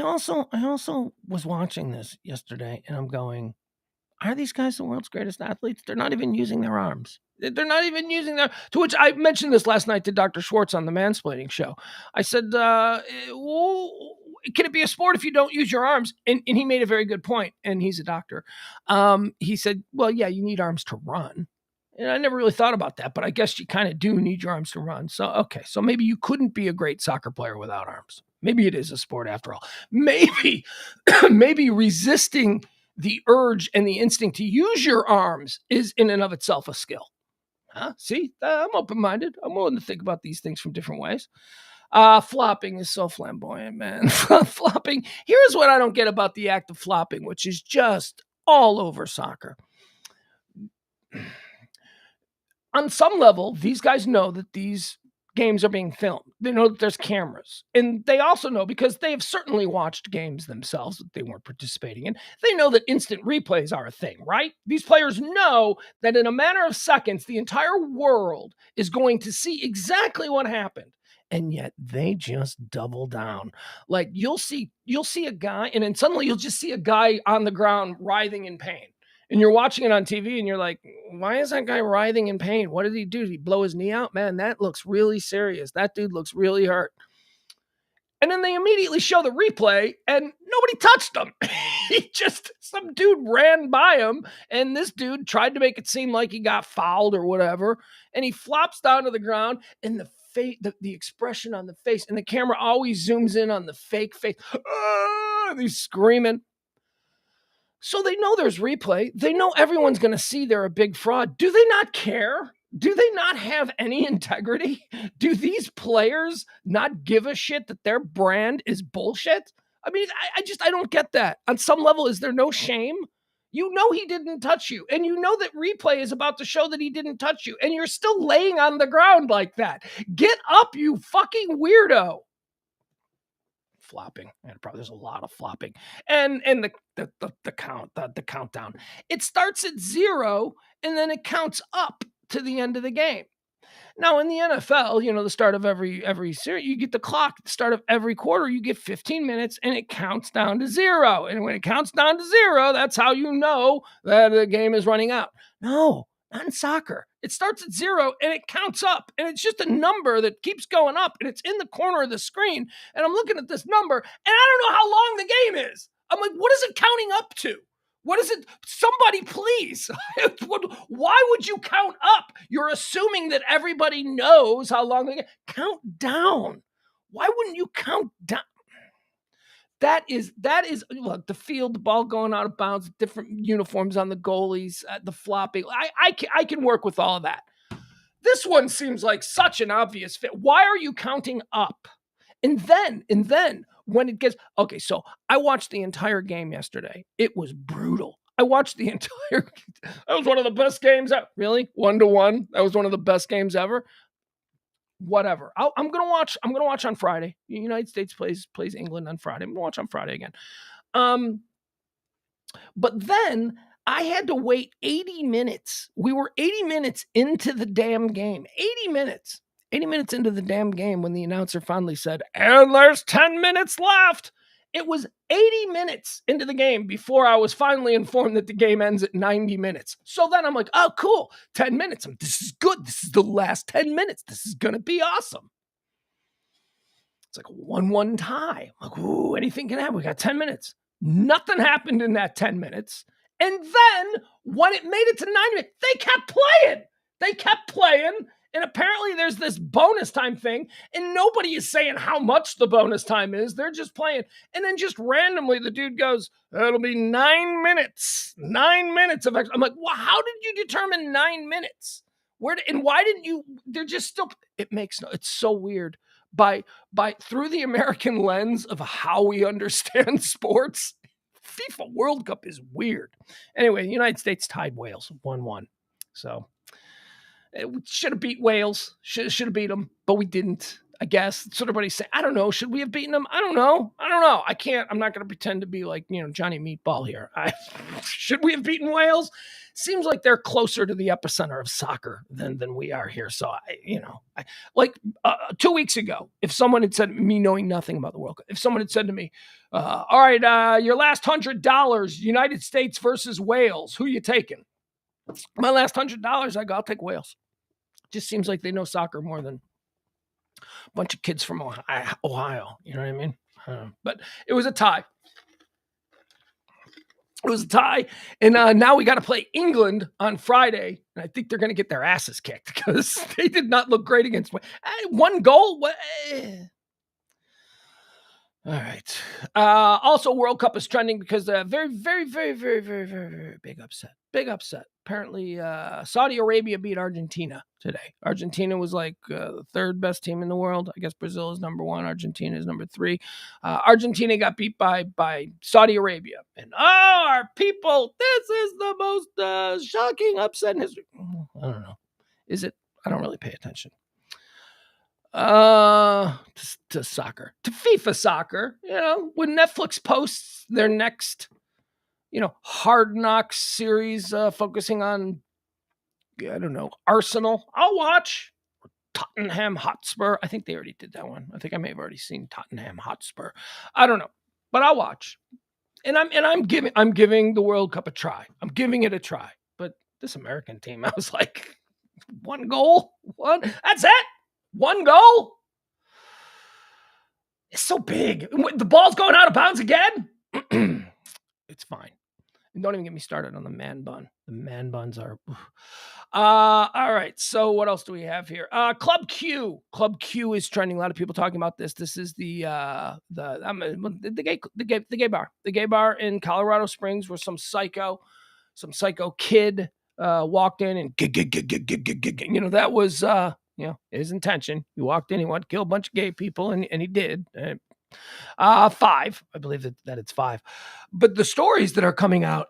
also was watching this yesterday and I'm going, are these guys the world's greatest athletes? They're not even using their arms. They're not even using their, to which I mentioned this last night to Dr. Schwartz on the Mansplaining show. I said, can it be a sport if you don't use your arms? And he made a very good point, and he's a doctor. He said, well, yeah, you need arms to run. And I never really thought about that, but I guess you kind of do need your arms to run. So, okay, so maybe you couldn't be a great soccer player without arms. Maybe it is a sport after all. Maybe resisting the urge and the instinct to use your arms is in and of itself a skill. Huh? See, I'm open-minded. I'm willing to think about these things from different ways. Flopping is so flamboyant, man. Flopping. Here's what I don't get about the act of flopping, which is just all over soccer. On some level, these guys know that these games are being filmed. They know that there's cameras. And they also know, because they have certainly watched games themselves that they weren't participating in, they know that instant replays are a thing, right? These players know that in a matter of seconds, the entire world is going to see exactly what happened. And yet they just double down. Like you'll see a guy, and then suddenly you'll just see a guy on the ground writhing in pain. And you're watching it on TV and you're like, why is that guy writhing in pain? What did he do? Did he blow his knee out? Man, that looks really serious. That dude looks really hurt. And then they immediately show the replay and nobody touched him. Some dude ran by him and this dude tried to make it seem like he got fouled or whatever. And he flops down to the ground and the expression on the face, and the camera always zooms in on the fake face. He's screaming. So they know there's replay. They know everyone's going to see they're a big fraud. Do they not care? Do they not have any integrity? Do these players not give a shit that their brand is bullshit? I mean, I don't get that. On some level, is there no shame? You know he didn't touch you, and you know that replay is about to show that he didn't touch you, and you're still laying on the ground like that. Get up, you fucking weirdo. Flopping, and probably there's a lot of flopping, and the countdown. It starts at 0 and then it counts up to the end of the game. Now in the NFL, the start of every series, you get the clock. At the start of every quarter, you get 15 minutes, and it counts down to 0. And when it counts down to 0, that's how you know that the game is running out. No, not in soccer. It starts at 0 and it counts up, and it's just a number that keeps going up, and it's in the corner of the screen. And I'm looking at this number, and I don't know how long the game is. I'm like, what is it counting up to? What is it? Somebody please. Why would you count up? You're assuming that everybody knows how long they count down. Why wouldn't you count down? That is look, the field, the ball going out of bounds, different uniforms on the goalies, the flopping. I can work with all of that. This one seems like such an obvious fit. Why are you counting up? And then when it gets, okay, so I watched the entire game yesterday. It was brutal. I watched the entire, that was one of the best games ever. Really? 1-1. That was one of the best games ever. Whatever. I'm going to watch on Friday. The United States plays England on Friday. I'm going to watch on Friday again. But then I had to wait 80 minutes. We were 80 minutes into the damn game. 80 minutes into the damn game when the announcer finally said, and there's 10 minutes left. It was 80 minutes into the game before I was finally informed that the game ends at 90 minutes. So then I'm like, oh, cool. 10 minutes. This is good. This is the last 10 minutes. This is going to be awesome. It's like a 1-1 tie. I'm like, ooh, anything can happen. We got 10 minutes. Nothing happened in that 10 minutes. And then when it made it to 90 minutes, they kept playing. And apparently there's this bonus time thing, and nobody is saying how much the bonus time is. They're just playing. And then just randomly the dude goes, it'll be 9 minutes. 9 minutes of extra. I'm like, well, how did you determine 9 minutes? And why didn't you? They're just still, it's so weird. By through the American lens of how we understand sports, FIFA World Cup is weird. Anyway, the United States tied Wales 1-1. So we should have beat Wales. Should have beat them, but we didn't, I guess. That's what everybody's saying. I don't know. Should we have beaten them? I don't know. I'm not going to pretend to be like, Johnny Meatball here. Should we have beaten Wales? Seems like they're closer to the epicenter of soccer than we are here. So, 2 weeks ago, if someone had said, me knowing nothing about the World Cup, if someone had said to me, all right, your last $100, United States versus Wales, who you taking? My last $100, I'll take Wales. Just seems like they know soccer more than a bunch of kids from Ohio. You know what I mean? But it was a tie. And now we got to play England on Friday, and I think they're going to get their asses kicked because they did not look great against one goal. All right. Also, World Cup is trending because very, very, very, very, very, very, very big upset. Big upset. Apparently, Saudi Arabia beat Argentina today. Argentina was like the third best team in the world. I guess Brazil is number 1. Argentina is number 3. Argentina got beat by Saudi Arabia. And our people, this is the most shocking upset in history. I don't know. Is it? I don't really pay attention. To soccer, to FIFA soccer, when Netflix posts their next, Hard Knocks series, focusing on, I don't know, Arsenal, I'll watch. Tottenham Hotspur. I think they already did that one. I think I may have already seen Tottenham Hotspur. I don't know, but I'll watch. And I'm giving the World Cup a try. I'm giving it a try. But this American team, I was like, one goal, that's it. One goal? It's so big. The ball's going out of bounds again? It's fine. And don't even get me started on the man bun. The man buns are... all right, so what else do we have here? Club Q. Club Q is trending. A lot of people talking about this. This is the gay bar. The gay bar in Colorado Springs where some psycho kid walked in and... that was... his intention. He walked in, he wanted to kill a bunch of gay people, and he did. 5. I believe that it's 5. But the stories that are coming out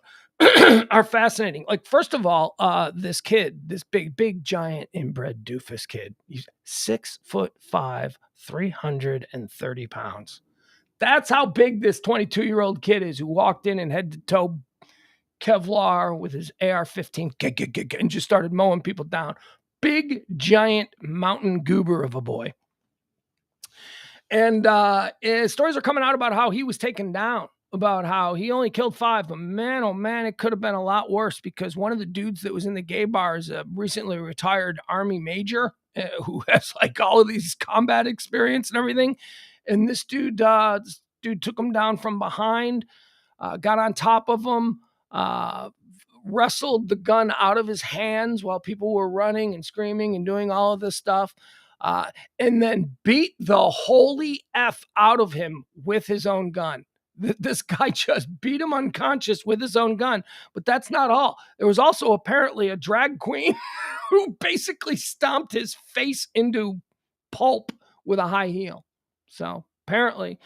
are fascinating. Like, first of all, this kid, this big, giant inbred doofus kid, he's 6'5", 330 pounds. That's how big this 22-year-old kid is who walked in and head to toe Kevlar with his AR-15 and just started mowing people down. big, giant mountain goober of a boy. And stories are coming out about how he was taken down, about how he only killed 5. But man, oh man, it could have been a lot worse, because one of the dudes that was in the gay bar is a recently retired Army major who has like all of these combat experience and everything. And this dude took him down from behind, got on top of him, wrestled the gun out of his hands while people were running and screaming and doing all of this stuff. And then beat the holy F out of him with his own gun. This guy just beat him unconscious with his own gun. But that's not all. There was also apparently a drag queen who basically stomped his face into pulp with a high heel. So apparently,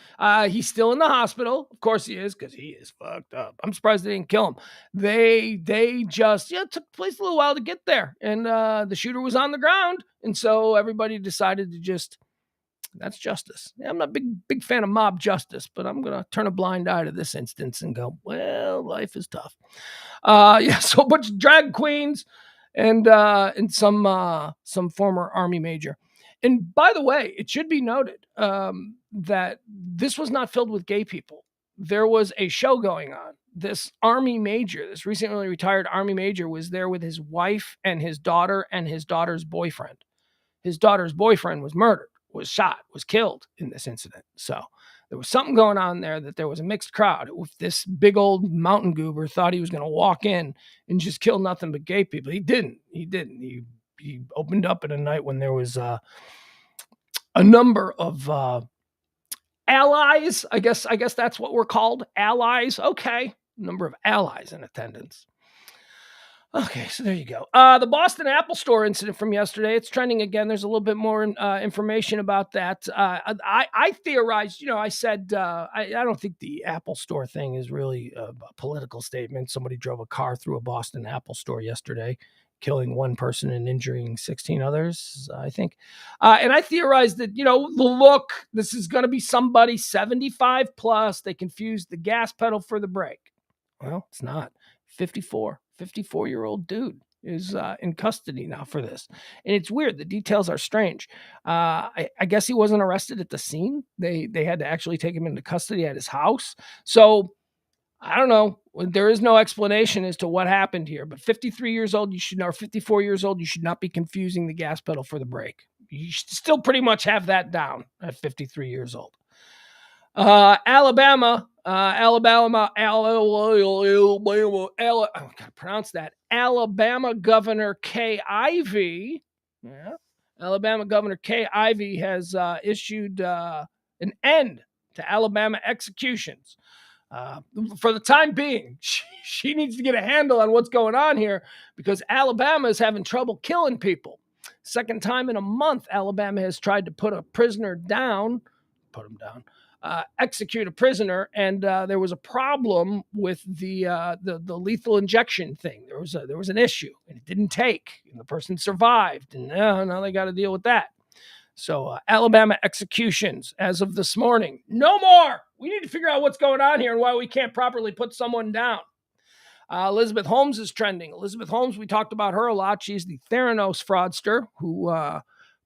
he's still in the hospital. Of course he is, because he is fucked up. I'm surprised they didn't kill him. They just, it took place a little while to get there. And the shooter was on the ground. And so everybody decided to just, that's justice. Yeah, I'm not a big fan of mob justice, but I'm going to turn a blind eye to this instance and go, well, life is tough. So a bunch of drag queens and some former Army major. And by the way, it should be noted that this was not filled with gay people. There was a show going on. This Army major, this recently retired Army major, was there with his wife and his daughter and his daughter's boyfriend. His daughter's boyfriend was murdered, was shot, was killed in this incident. So there was something going on there, that there was a mixed crowd. If this big old mountain goober thought he was going to walk in and just kill nothing but gay people, he didn't. He opened up at a night when there was a number of allies. I guess that's what we're called, allies. Okay, number of allies in attendance. Okay, so there you go. The Boston Apple Store incident from yesterday, it's trending again. There's a little bit more information about that. I theorized, I said, I don't think the Apple Store thing is really a political statement. Somebody drove a car through a Boston Apple Store yesterday, killing 1 person and injuring 16 others, I think. And I theorized that, look, this is going to be somebody 75 plus. They confused the gas pedal for the brake. Well, it's not. 54-year-old dude is in custody now for this. And it's weird. The details are strange. I guess he wasn't arrested at the scene. They had to actually take him into custody at his house. So I don't know. There is no explanation as to what happened here, but 53 years old, 54 years old, you should not be confusing the gas pedal for the brake. You should still pretty much have that down at 53 years old. Alabama, I gotta pronounce that. Alabama Governor Kay Ivey. Yeah. Alabama Governor Kay Ivey has issued an end to Alabama executions. For the time being, she needs to get a handle on what's going on here, because Alabama is having trouble killing people. Second time in a month, Alabama has tried to put him down, execute a prisoner, and there was a problem with the lethal injection thing. There was an issue, and it didn't take, and the person survived, and now they got to deal with that. So Alabama executions as of this morning. No more. We need to figure out what's going on here and why we can't properly put someone down. Elizabeth Holmes is trending. Elizabeth Holmes, we talked about her a lot. She's the Theranos fraudster who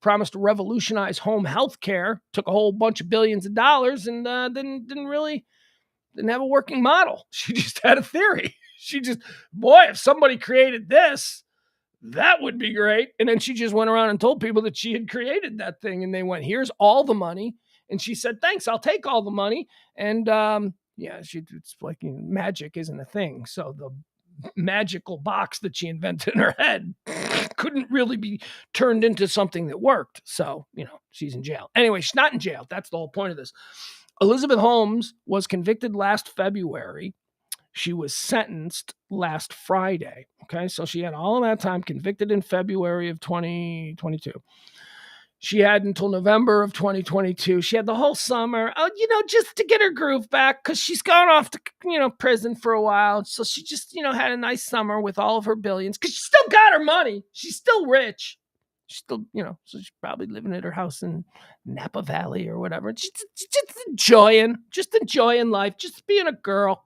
promised to revolutionize home health care, took a whole bunch of billions of dollars, and didn't have a working model. She just had a theory. If somebody created this, that would be great. And then she just went around and told people that she had created that thing, and they went, here's all the money. And she said, thanks, I'll take all the money. And it's like, magic isn't a thing. So the magical box that she invented in her head couldn't really be turned into something that worked. So, she's in jail. Anyway, she's not in jail. That's the whole point of this. Elizabeth Holmes was convicted last February. She was sentenced last Friday. Okay, so she had all of that time, convicted in February of 2022. She had until November of 2022. She had the whole summer, just to get her groove back, because she's gone off to, prison for a while. So she just, had a nice summer with all of her billions, because she still got her money. She's still rich. She's still, so she's probably living at her house in Napa Valley or whatever. She's just enjoying life, just being a girl.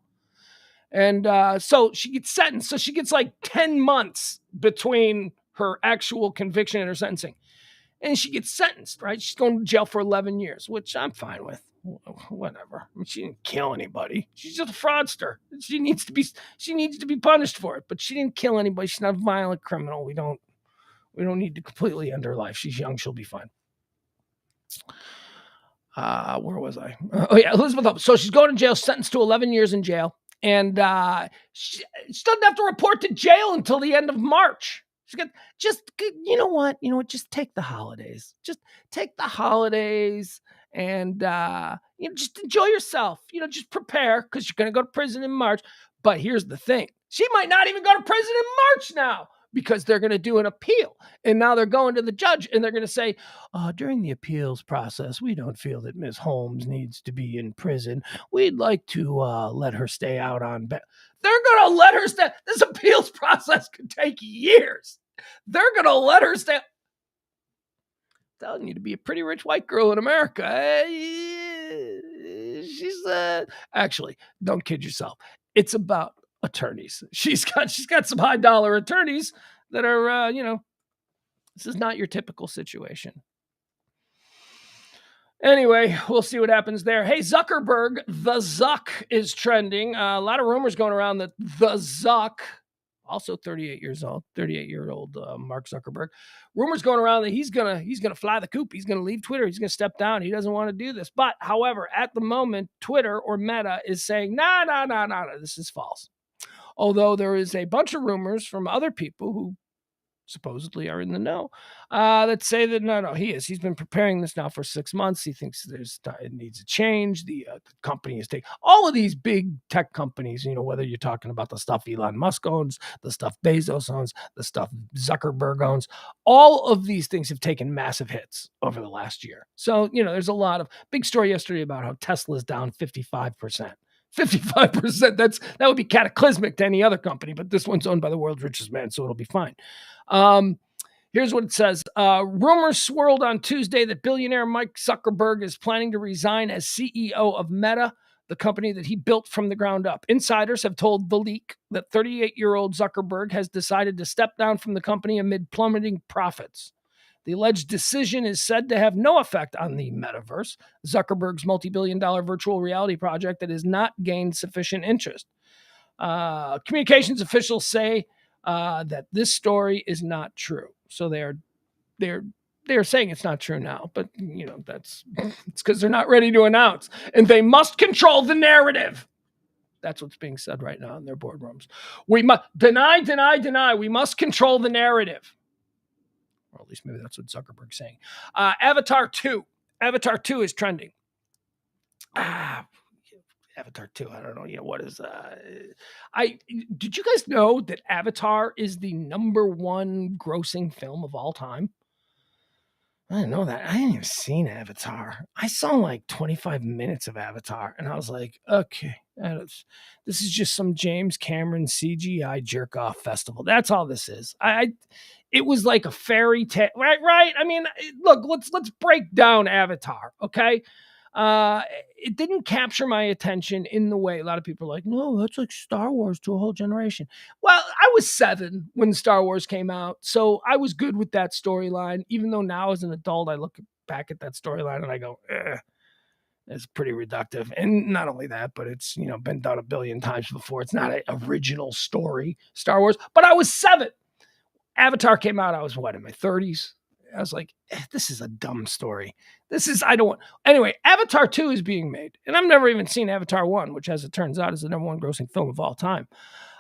And so she gets sentenced. So she gets like 10 months between her actual conviction and her sentencing. And she gets sentenced, right? She's going to jail for 11 years, which I'm fine with. Whatever. I mean, she didn't kill anybody. She's just a fraudster. She needs to be punished for it, but she didn't kill anybody. She's not a violent criminal. We don't need to completely end her life. She's young. She'll be fine. Where was I? Elizabeth Holmes. So she's going to jail, sentenced to 11 years in jail. And she doesn't have to report to jail until the end of March. She's got you know what? Just take the holidays. Just take the holidays and just enjoy yourself. Just prepare because you're going to go to prison in March. But here's the thing. She might not even go to prison in March now, because they're going to do an appeal. And now they're going to the judge and they're going to say, during the appeals process, we don't feel that Ms. Holmes needs to be in prison. We'd like to let her stay out on bail. They're going to let her stay. This appeals process could take years. They're going to let her stay. I'm telling you, to be a pretty rich white girl in America, she's actually, don't kid yourself. It's about attorneys. She's got some high dollar attorneys that are, this is not your typical situation. Anyway, we'll see what happens there. Hey, Zuckerberg, the Zuck is trending. A lot of rumors going around that the Zuck, also 38-year-old Mark Zuckerberg. Rumors going around that he's gonna fly the coop. He's gonna leave Twitter. He's gonna step down. He doesn't want to do this. But however, at the moment, Twitter or Meta is saying, no, this is false. Although there is a bunch of rumors from other people who supposedly are in the know that say that no, he's been preparing this now for 6 months. He thinks it needs a change. The company is taking all of these big tech companies, whether you're talking about the stuff Elon Musk owns, the stuff Bezos owns, the stuff Zuckerberg owns, all of these things have taken massive hits over the last year. So, there's a lot of big story yesterday about how Tesla's down 55%. 55%. That would be cataclysmic to any other company, but this one's owned by the world's richest man, so it'll be fine. Here's what it says. Rumors swirled on Tuesday that billionaire Mike Zuckerberg is planning to resign as CEO of Meta, the company that he built from the ground up. Insiders have told The Leak that 38-year-old Zuckerberg has decided to step down from the company amid plummeting profits. The alleged decision is said to have no effect on the metaverse, Zuckerberg's multi-billion-dollar virtual reality project that has not gained sufficient interest. Communications officials say that this story is not true. So they're saying it's not true now, but it's because they're not ready to announce, and they must control the narrative. That's what's being said right now in their boardrooms. We must deny. We must control the narrative. Or at least maybe that's what Zuckerberg's saying. Avatar 2 is trending. Avatar 2, I don't know. What is did you guys know that Avatar is the #1 grossing film of all time? I didn't know that. I hadn't even seen Avatar. I saw like 25 minutes of Avatar, and I was like, okay, this is just some James Cameron CGI jerk-off festival. That's all this is. It was like a fairy tale, right? I mean, look, let's break down Avatar, okay? It didn't capture my attention in the way a lot of people are like, no, that's like Star Wars to a whole generation. Well, I was 7 when Star Wars came out, so I was good with that storyline, even though now as an adult, I look back at that storyline and I go, it's pretty reductive. And not only that, but it's, been done a billion times before. It's not an original story, Star Wars, but I was 7. Avatar came out, I was in my 30s. I was like, this is a dumb story. Anyway, Avatar 2 is being made. And I've never even seen Avatar 1, which as it turns out is the #1 grossing film of all time.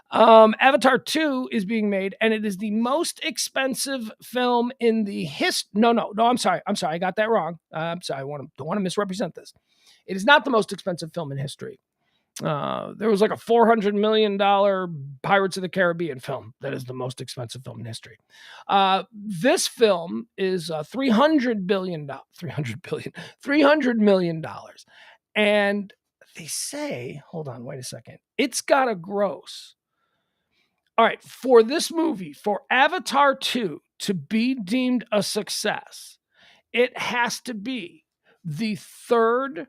Avatar 2 is being made, and it is the most expensive film in the history. No, I'm sorry. I got that wrong. I'm sorry. Don't want to misrepresent this. It is not the most expensive film in history. There was like a $400 million Pirates of the Caribbean film that is the most expensive film in history. This film is $300 million. And they say, hold on, wait a second. It's got a gross. All right, for this movie, for Avatar 2 to be deemed a success, it has to be the 3rd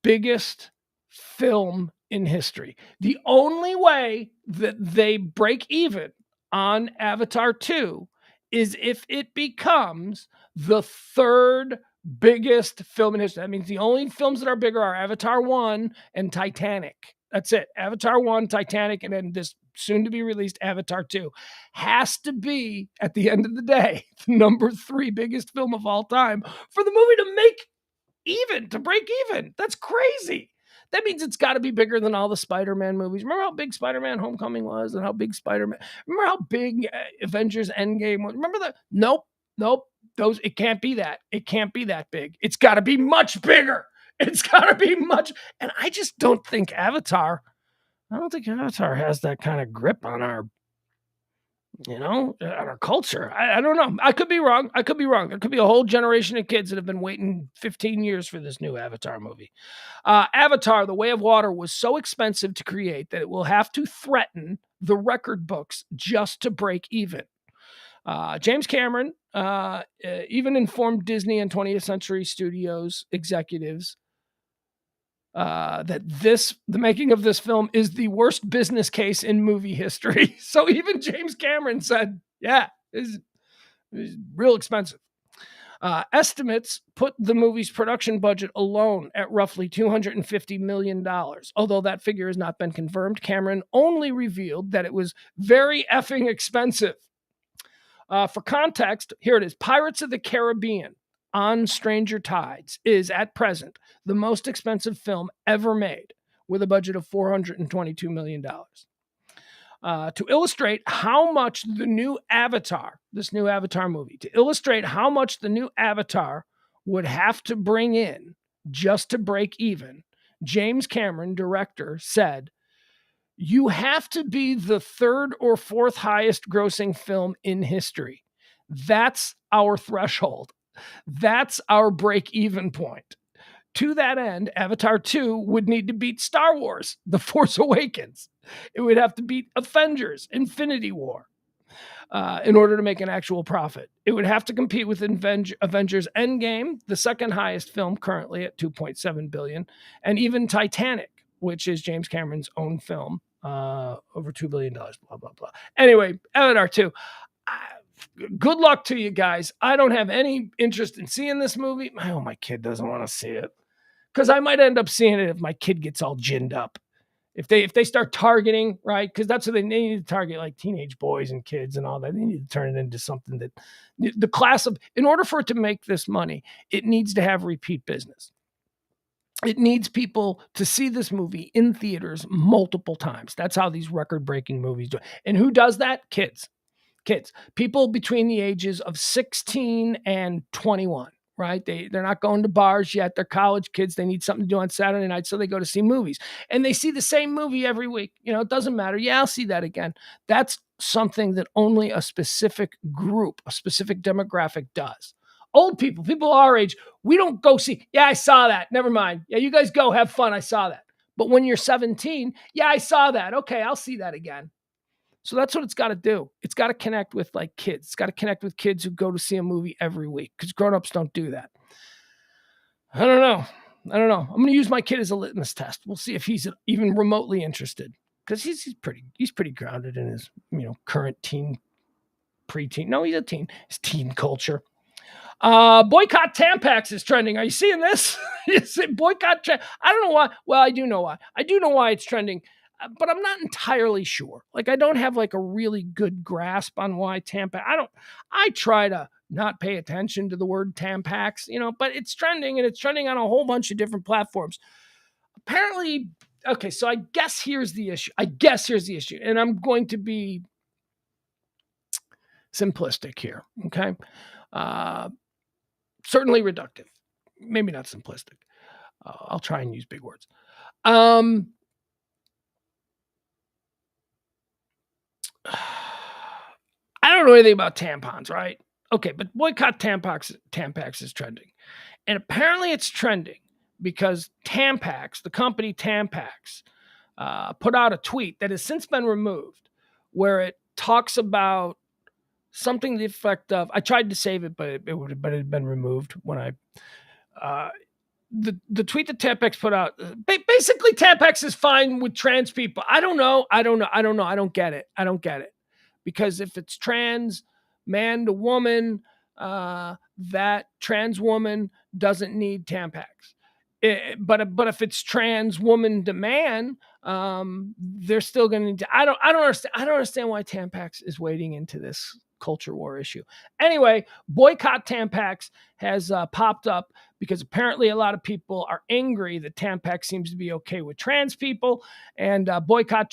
biggest film in history. The only way that they break even on Avatar 2 is if it becomes the third biggest film in history. That means the only films that are bigger are Avatar 1 and Titanic. That's it. Avatar 1, Titanic, and then this soon to be released Avatar 2 has to be, at the end of the day, the number 3 biggest film of all time for the movie to break even. That's crazy. That means it's got to be bigger than all the Spider-Man movies. Remember how big Spider-Man Homecoming was and how big remember how big Avengers Endgame was? Remember that? Nope. It can't be that. It can't be that big. It's got to be much bigger. It's got to be much. And I just don't think Avatar has that kind of grip on our, on our culture. I don't know. I could be wrong. There could be a whole generation of kids that have been waiting 15 years for this new Avatar movie. Avatar, The Way of Water, was so expensive to create that it will have to threaten the record books just to break even. James Cameron even informed Disney and 20th Century Studios executives that the making of this film is the worst business case in movie history. So even James Cameron said, yeah, it's real expensive. Estimates put the movie's production budget alone at roughly $250 million. Although that figure has not been confirmed, Cameron only revealed that it was very effing expensive. For context, here it is. Pirates of the Caribbean on Stranger Tides is, at present, the most expensive film ever made, with a budget of $422 million. To illustrate how much the new Avatar, this new Avatar movie, to illustrate how much the new Avatar would have to bring in just to break even, James Cameron, director, said, "You have to be the third or fourth highest grossing film in history. That's our threshold. That's our break-even point. To that end, Avatar 2 would need to beat Star Wars, The Force Awakens. It would have to beat Avengers, Infinity War, in order to make an actual profit. It would have to compete with Avengers Endgame, the second highest film currently at $2.7 billion, and even Titanic, which is James Cameron's own film, over $2 billion, blah, blah, blah. Anyway, Avatar 2. Good luck to you guys. I don't have any interest in seeing this movie. My kid doesn't want to see it. Because I might end up seeing it if my kid gets all ginned up. If they start targeting, right? Because that's what they need to target, like teenage boys and kids and all that. They need to turn it into something that the class of, in order for it to make this money, it needs to have repeat business. It needs people to see this movie in theaters multiple times. That's how these record-breaking movies do it. And who does that? Kids. People between the ages of 16 and 21, right? They're not going to bars yet. They're college kids. They need something to do on Saturday night, so they go to see movies. And they see the same movie every week. It doesn't matter. Yeah, I'll see that again. That's something that only a specific group, a specific demographic does. Old people our age, we don't go see, yeah, I saw that. Never mind. Yeah, you guys go have fun. I saw that. But when you're 17, yeah, I saw that. Okay, I'll see that again. So that's what it's got to do. It's got to connect with kids. It's got to connect with kids who go to see a movie every week, because grown-ups don't do that. I don't know. I'm going to use my kid as a litmus test. We'll see if he's even remotely interested, because he's pretty grounded in his current teen, preteen. No, he's a teen. His teen culture. Boycott Tampax is trending. Are you seeing this? Boycott. I don't know why. Well, I do know why. I do know why it's trending. But I'm not entirely sure. I don't have a really good grasp on why Tampax. I try to not pay attention to the word Tampax, but it's trending, and it's trending on a whole bunch of different platforms. Apparently, okay, so I guess here's the issue. And I'm going to be simplistic here, okay? Certainly reductive. Maybe not simplistic. I'll try and use big words. I don't know anything about tampons, right? Okay, but boycott Tampax is trending. And apparently it's trending because Tampax, the company Tampax, put out a tweet that has since been removed, where it talks about something to the effect of, I tried to save it, but it had been removed when I... The tweet that Tampax put out, basically Tampax is fine with trans people. I don't know. I don't get it. Because if it's trans, man to woman, that trans woman doesn't need Tampax. But if it's trans woman to man, they're still going to. I don't understand why Tampax is wading into this culture war issue. Anyway, boycott Tampax has popped up because apparently a lot of people are angry that Tampax seems to be okay with trans people, and boycott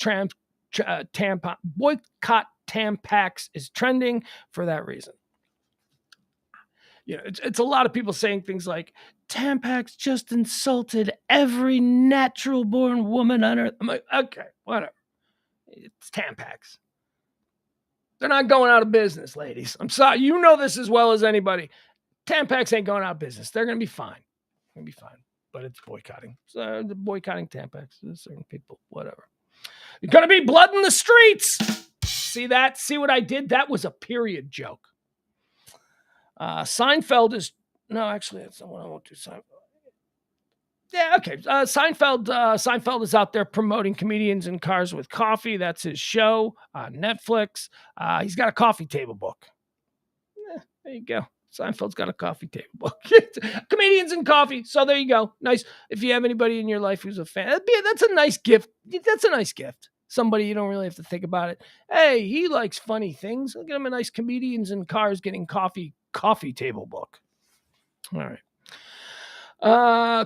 Tampax is trending for that reason. It's a lot of people saying things like Tampax just insulted every natural born woman on earth. I'm like, okay, whatever. It's Tampax. They're not going out of business, ladies. I'm sorry. You know this as well as anybody. Tampax ain't going out of business. They're going to be fine. They're going to be fine. But it's boycotting. So the boycotting Tampax. Certain people, whatever. There's going to be blood in the streets. See that? See what I did? That was a period joke. Seinfeld is... No, actually, that's not what I want to. Seinfeld. Yeah, okay. Seinfeld is out there promoting comedians in cars with coffee. That's his show on Netflix. He's got a coffee table book. There you go. Seinfeld's got a coffee table book. Comedians and coffee. So there you go. Nice. If you have anybody in your life who's a fan, that's a nice gift. That's a nice gift. Somebody you don't really have to think about it. Hey, he likes funny things. I'll get him a nice comedians in cars getting coffee table book. All right.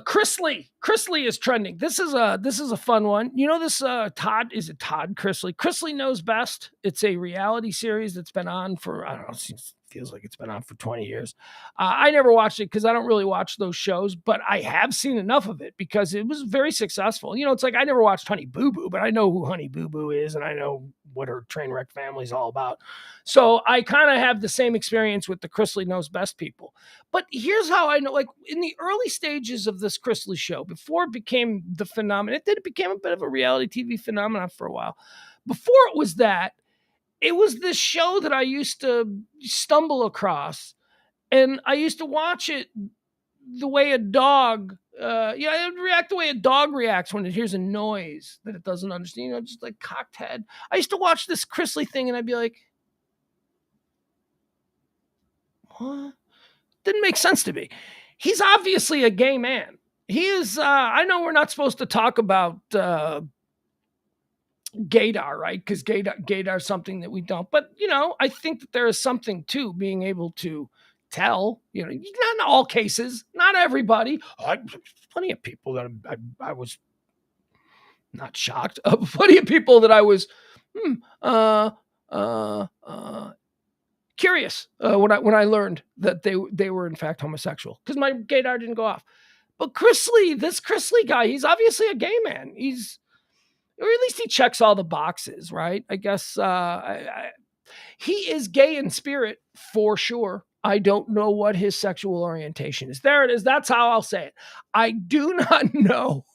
Chrisley is trending. This is a fun one. You know this Todd Chrisley? Chrisley Knows Best. It's a reality series that's been on for, I don't know, feels like it's been on for 20 years. I never watched it because I don't really watch those shows, but I have seen enough of it because it was very successful. It's like I never watched Honey Boo Boo, but I know who Honey Boo Boo is and I know what her train wreck family is all about. So I kind of have the same experience with the Chrisley Knows Best people. But here's how I know, like in the early stages of this Chrisley show, before it became the phenomenon, it became a bit of a reality TV phenomenon for a while. Before it was that, it was this show that I used to stumble across, and I used to watch it the way a dog, it would react the way a dog reacts when it hears a noise that it doesn't understand, just like cocked head. I used to watch this Chrisley thing, and I'd be like, what? Didn't make sense to me. He's obviously a gay man. He is, I know we're not supposed to talk about gaydar, right? Because gaydar is something that we don't. But, I think that there is something to being able to tell, not in all cases, not everybody. Plenty of people that I was not shocked. Plenty of people that I was curious when I learned that they were in fact homosexual because my gaydar didn't go off. But this Chrisley guy, he's obviously a gay man. Or at least he checks all the boxes, right? I guess he is gay in spirit for sure. I don't know what his sexual orientation is. There it is. That's how I'll say it. I do not know.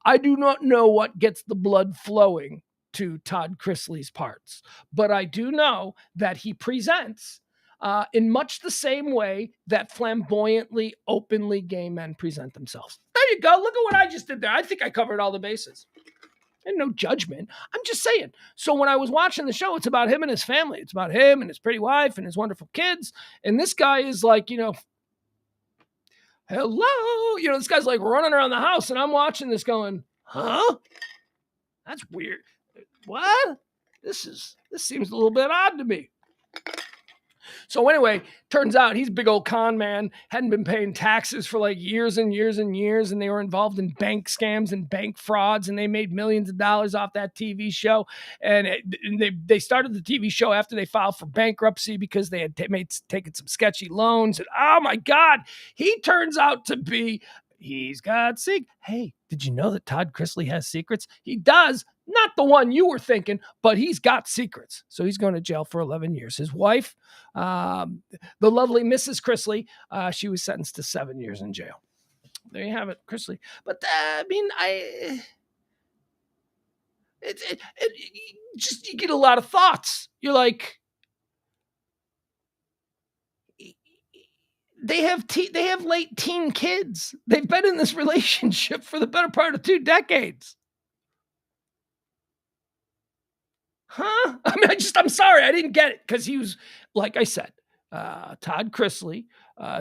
I do not know what gets the blood flowing to Todd Chrisley's parts, but I do know that he presents in much the same way that flamboyantly, openly gay men present themselves. There you go. Look at what I just did there. I think I covered all the bases. And no judgment. I'm just saying. So when I was watching the show, it's about him and his family. It's about him and his pretty wife and his wonderful kids. And this guy is like, hello. This guy's like running around the house, and I'm watching this going, huh? That's weird. What? This seems a little bit odd to me. So anyway, turns out he's a big old con man, hadn't been paying taxes for like years and years and years, and they were involved in bank scams and bank frauds, and they made millions of dollars off that TV show. And they started the TV show after they filed for bankruptcy because they had taken some sketchy loans. And oh my God, he turns out to be, he's got secrets. Hey, did you know that Todd Chrisley has secrets? He does. Not the one you were thinking, but he's got secrets. So he's going to jail for 11 years. His wife, the lovely Mrs. Chrisley, she was sentenced to 7 years in jail. There you have it, Chrisley. But just you get a lot of thoughts. You're like, they have late teen kids. They've been in this relationship for the better part of 2 decades. Huh? I mean, I'm sorry, I didn't get it because he was like I said, Todd Chrisley,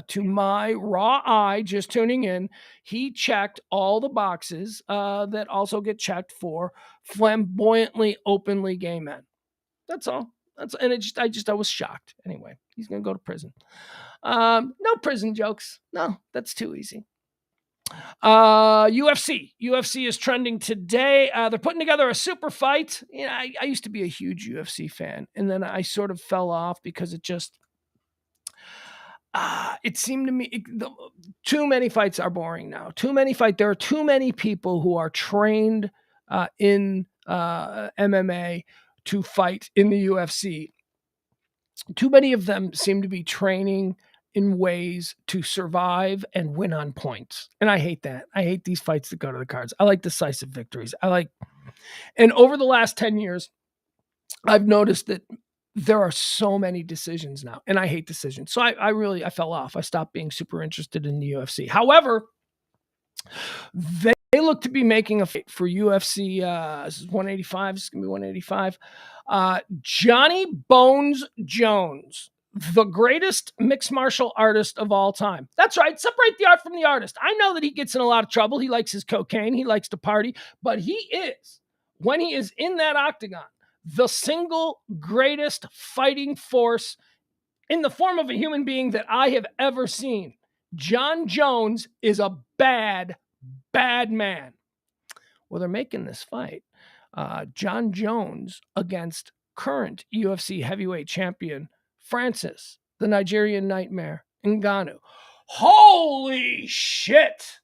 to my raw eye, just tuning in, he checked all the boxes that also get checked for flamboyantly, openly gay men. That's all. I was shocked. Anyway, he's gonna go to prison. No prison jokes. No, that's too easy. UFC is trending today. They're putting together a super fight. I used to be a huge UFC fan, and then I sort of fell off because it seemed to me too many fights are boring now. There are too many people who are trained in MMA to fight in the UFC. Too many of them seem to be training in ways to survive and win on points. And I hate that. I hate these fights that go to the cards. I like decisive victories. And over the last 10 years, I've noticed that there are so many decisions now, and I hate decisions. So I fell off. I stopped being super interested in the UFC. However, they look to be making a fight for UFC. This is 185. This is going to be 185. Johnny Bones Jones, the greatest mixed martial artist of all time. That's right. Separate the art from the artist. I know that he gets in a lot of trouble. He likes his cocaine. He likes to party. But he is, when he is in that octagon, the single greatest fighting force in the form of a human being that I have ever seen. John Jones is a bad man. Well, they're making this fight. John Jones against current UFC heavyweight champion Francis, the Nigerian Nightmare, Ngannou. Holy shit.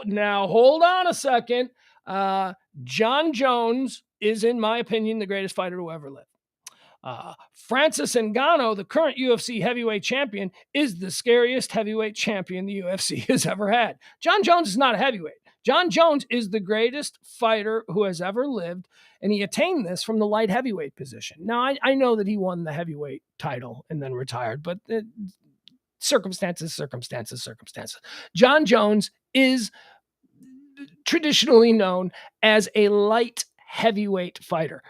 Now, hold on a second. John Jones is, in my opinion, the greatest fighter to ever live. Francis Ngannou, the current UFC heavyweight champion, is the scariest heavyweight champion the UFC has ever had. John Jones is not a heavyweight. John Jones is the greatest fighter who has ever lived, and he attained this from the light heavyweight position. Now, I know that he won the heavyweight title and then retired, but circumstances. John Jones is traditionally known as a light heavyweight fighter.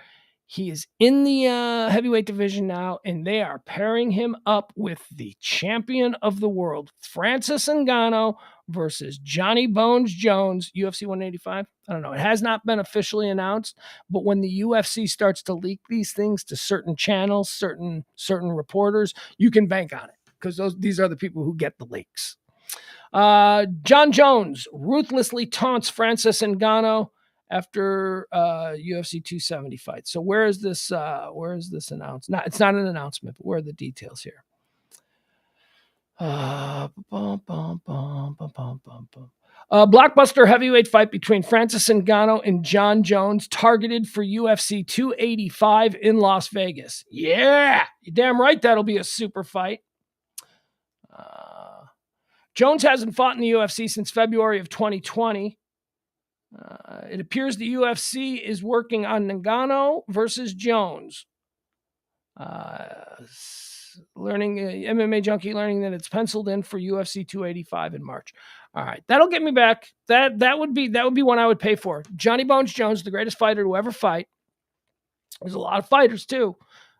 He is in the heavyweight division now, and they are pairing him up with the champion of the world, Francis Ngannou, versus Johnny Bones Jones, UFC 185. I don't know. It has not been officially announced, but when the UFC starts to leak these things to certain channels, certain reporters, you can bank on it because these are the people who get the leaks. John Jones ruthlessly taunts Francis Ngannou after UFC 270 fight. So where is this announced? It's not an announcement, but where are the details here? Blockbuster heavyweight fight between Francis Ngannou and John Jones targeted for UFC 285 in Las Vegas. Yeah, you're damn right that'll be a super fight. Jones hasn't fought in the UFC since February of 2020. It appears the UFC is working on Ngannou versus Jones. Learning MMA Junkie learning that it's penciled in for UFC 285 in March. All right, that'll get me back. That would be one I would pay for. Johnny Bones Jones, the greatest fighter to ever fight. There's a lot of fighters too.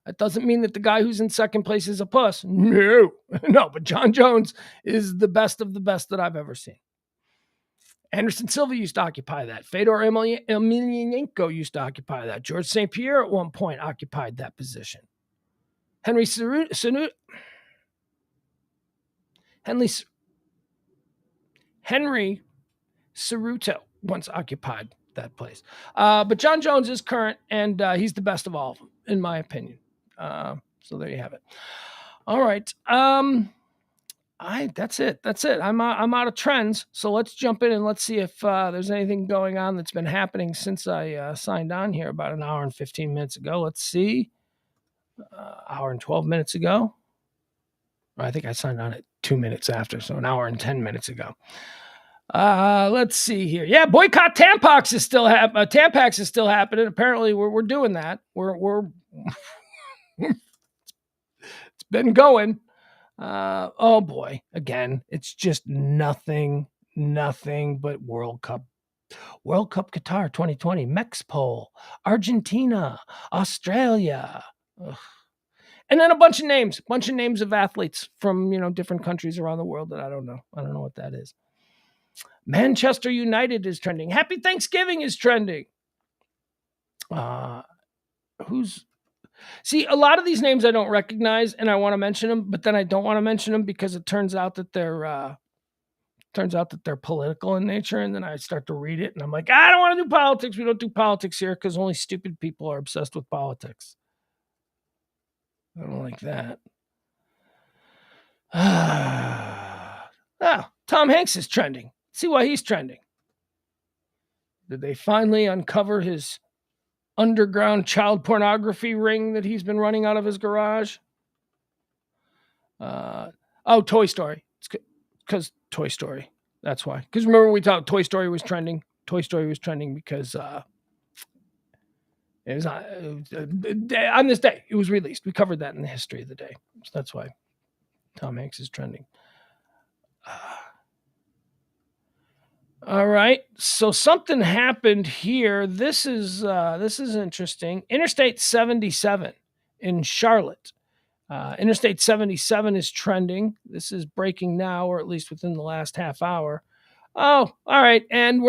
That doesn't mean that the guy who's in second place is a puss. No, but John Jones is the best of the best that I've ever seen. Anderson Silva used to occupy that. Fedor Emelianenko used to occupy that. George St. Pierre at one point occupied that position. Henry Cejudo once occupied that place. But John Jones is current, and he's the best of all of them, in my opinion. So there you have it. All right. That's it. I'm out of trends. So let's jump in and let's see if there's anything going on that's been happening since I signed on here about an hour and 15 minutes ago. Let's see. Hour and 12 minutes ago. I think I signed on at 2 minutes after, so an hour and 10 minutes ago. Let's see here. Yeah, boycott Tampax is still Tampax is still happening. Apparently, we're doing that. We're it's been going. Oh boy, again, it's just nothing but World Cup Qatar 2020, Mexpol, Argentina, Australia. Ugh. And then a bunch of names of athletes from, different countries around the world that I don't know. I don't know what that is. Manchester United is trending. Happy Thanksgiving is trending. See, a lot of these names I don't recognize, and I want to mention them, but then I don't want to mention them because it turns out that they're political in nature, and then I start to read it, and I'm like, I don't want to do politics. We don't do politics here because only stupid people are obsessed with politics. I don't like that. Tom Hanks is trending. See why he's trending. Did they finally uncover his underground child pornography ring that he's been running out of his garage? Toy Story. It's because Toy Story. That's why. Because remember we talked Toy Story was trending. Toy Story was trending because it was on this day. It was released. We covered that in the history of the day. So that's why Tom Hanks is trending. All right. So something happened here. This is interesting. Interstate 77 in Charlotte. Interstate 77 is trending. This is breaking now, or at least within the last half hour. Oh, all right. And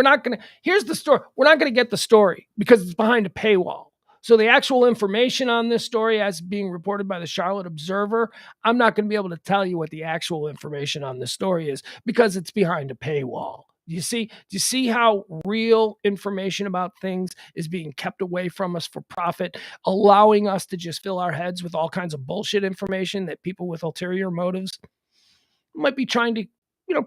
here's the story. We're not going to get the story because it's behind a paywall. So the actual information on this story as being reported by the Charlotte Observer, I'm not going to be able to tell you what the actual information on this story is because it's behind a paywall. Do you see how real information about things is being kept away from us for profit, allowing us to just fill our heads with all kinds of bullshit information that people with ulterior motives might be trying to,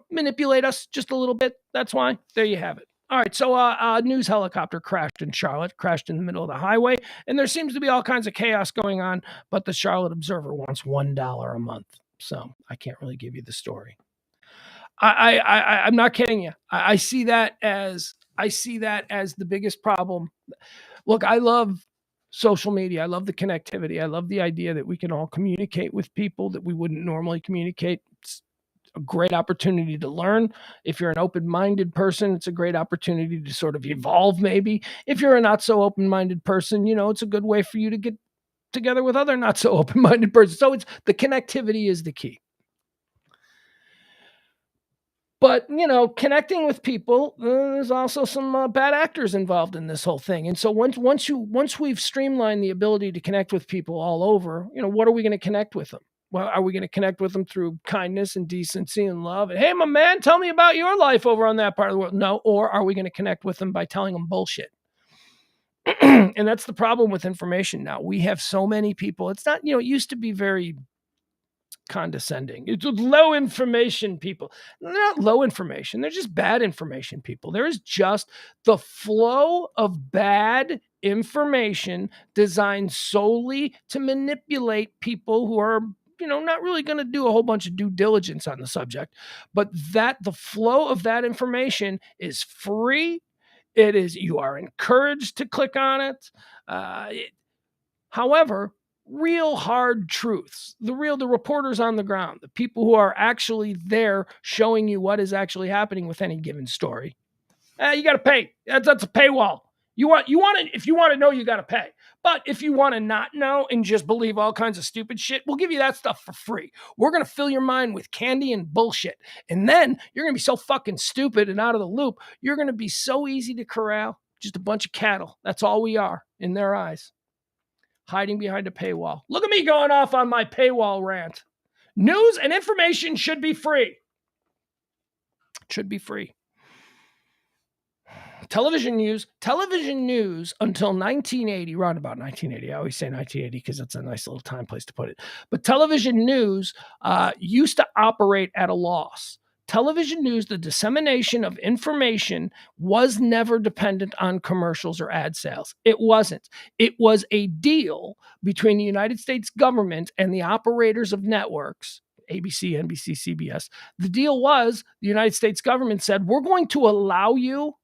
manipulate us just a little bit. That's why. There you have it. All right, so a news helicopter crashed in Charlotte, crashed in the middle of the highway, and there seems to be all kinds of chaos going on, but the Charlotte Observer wants $1 a month, so I can't really give you the story. I'm not kidding you. I see that as the biggest problem. Look, I love social media. I love the connectivity. I love the idea that we can all communicate with people that we wouldn't normally communicate. It's a great opportunity to learn. If you're an open-minded person, it's a great opportunity to sort of evolve maybe. If you're a not so open-minded person, it's a good way for you to get together with other not so open-minded persons. So it's the connectivity is the key. But, connecting with people, there's also some bad actors involved in this whole thing. And so once we've streamlined the ability to connect with people all over, what are we going to connect with them? Well, are we going to connect with them through kindness and decency and love? And, hey, my man, tell me about your life over on that part of the world. No. Or are we going to connect with them by telling them bullshit? And that's the problem with information now. We have so many people. It's not, it used to be very condescending. It's low information people. They're not low information. They're just bad information people. There is just the flow of bad information designed solely to manipulate people who are, not really going to do a whole bunch of due diligence on the subject. But the flow of that information is free. You are encouraged to click on it. However, real hard truths, the reporters on the ground, the people who are actually there showing you what is actually happening with any given story. You got to pay. That's a paywall. If you want to know, you got to pay. But if you want to not know and just believe all kinds of stupid shit, we'll give you that stuff for free. We're going to fill your mind with candy and bullshit. And then you're going to be so fucking stupid and out of the loop. You're going to be so easy to corral. Just a bunch of cattle. That's all we are in their eyes. Hiding behind a paywall. Look at me going off on my paywall rant. News and information should be free. It should be free. Television news until 1980, around about 1980. I always say 1980 because that's a nice little time place to put it. But television news used to operate at a loss. Television news, the dissemination of information was never dependent on commercials or ad sales. It wasn't. It was a deal between the United States government and the operators of networks, ABC, NBC, CBS. The deal was the United States government said, we're going to allow you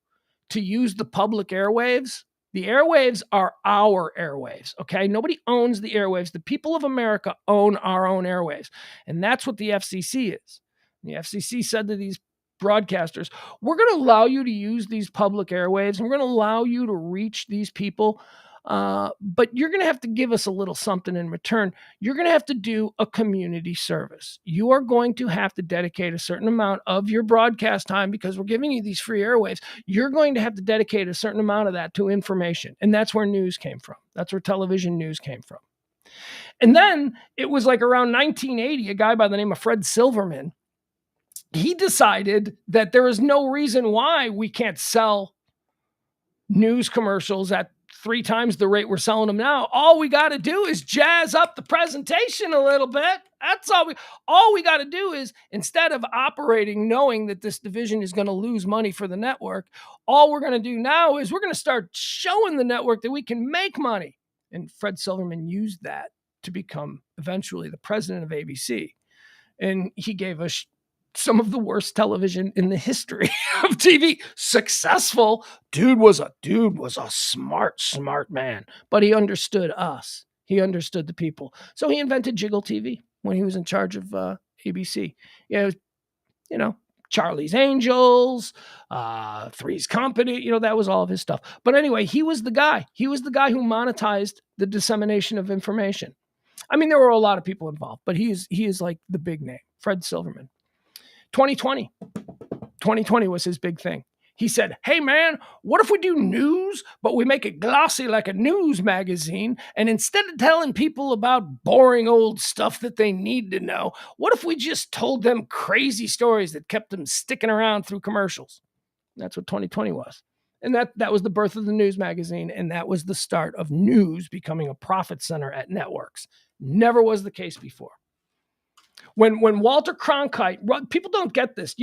to use the public airwaves. The airwaves are our airwaves, okay? Nobody owns the airwaves. The people of America own our own airwaves. And that's what the FCC is. The FCC said to these broadcasters, we're going to allow you to use these public airwaves, and we're going to allow you to reach these people But you're going to have to give us a little something in return. You're going to have to do a community service. You are going to have to dedicate a certain amount of your broadcast time, because we're giving you these free airwaves. You're going to have to dedicate a certain amount of that to information. And that's where news came from. That's where television news came from. And then it was like around 1980, a guy by the name of Fred Silverman, he decided that there is no reason why we can't sell news commercials at 3 times the rate we're selling them now. All we got to do is jazz up the presentation a little bit. That's all we got to do is, instead of operating knowing that this division is going to lose money for the network, all we're going to do now is we're going to start showing the network that we can make money. And Fred Silverman used that to become eventually the president of ABC. And he gave us some of the worst television in the history of TV. Successful. Dude was a smart man, but he understood us. He understood the people. So he invented Jiggle TV when he was in charge of ABC. Charlie's Angels, Three's Company, that was all of his stuff. But anyway, he was the guy. He was the guy who monetized the dissemination of information. I mean, there were a lot of people involved, but he is like the big name, Fred Silverman. 2020 was his big thing. He said, hey man, what if we do news, but we make it glossy like a news magazine, and instead of telling people about boring old stuff that they need to know, what if we just told them crazy stories that kept them sticking around through commercials? That's what 2020 was. And that was the birth of the news magazine, and that was the start of news becoming a profit center at networks. Never was the case before. When Walter Cronkite, people don't get this,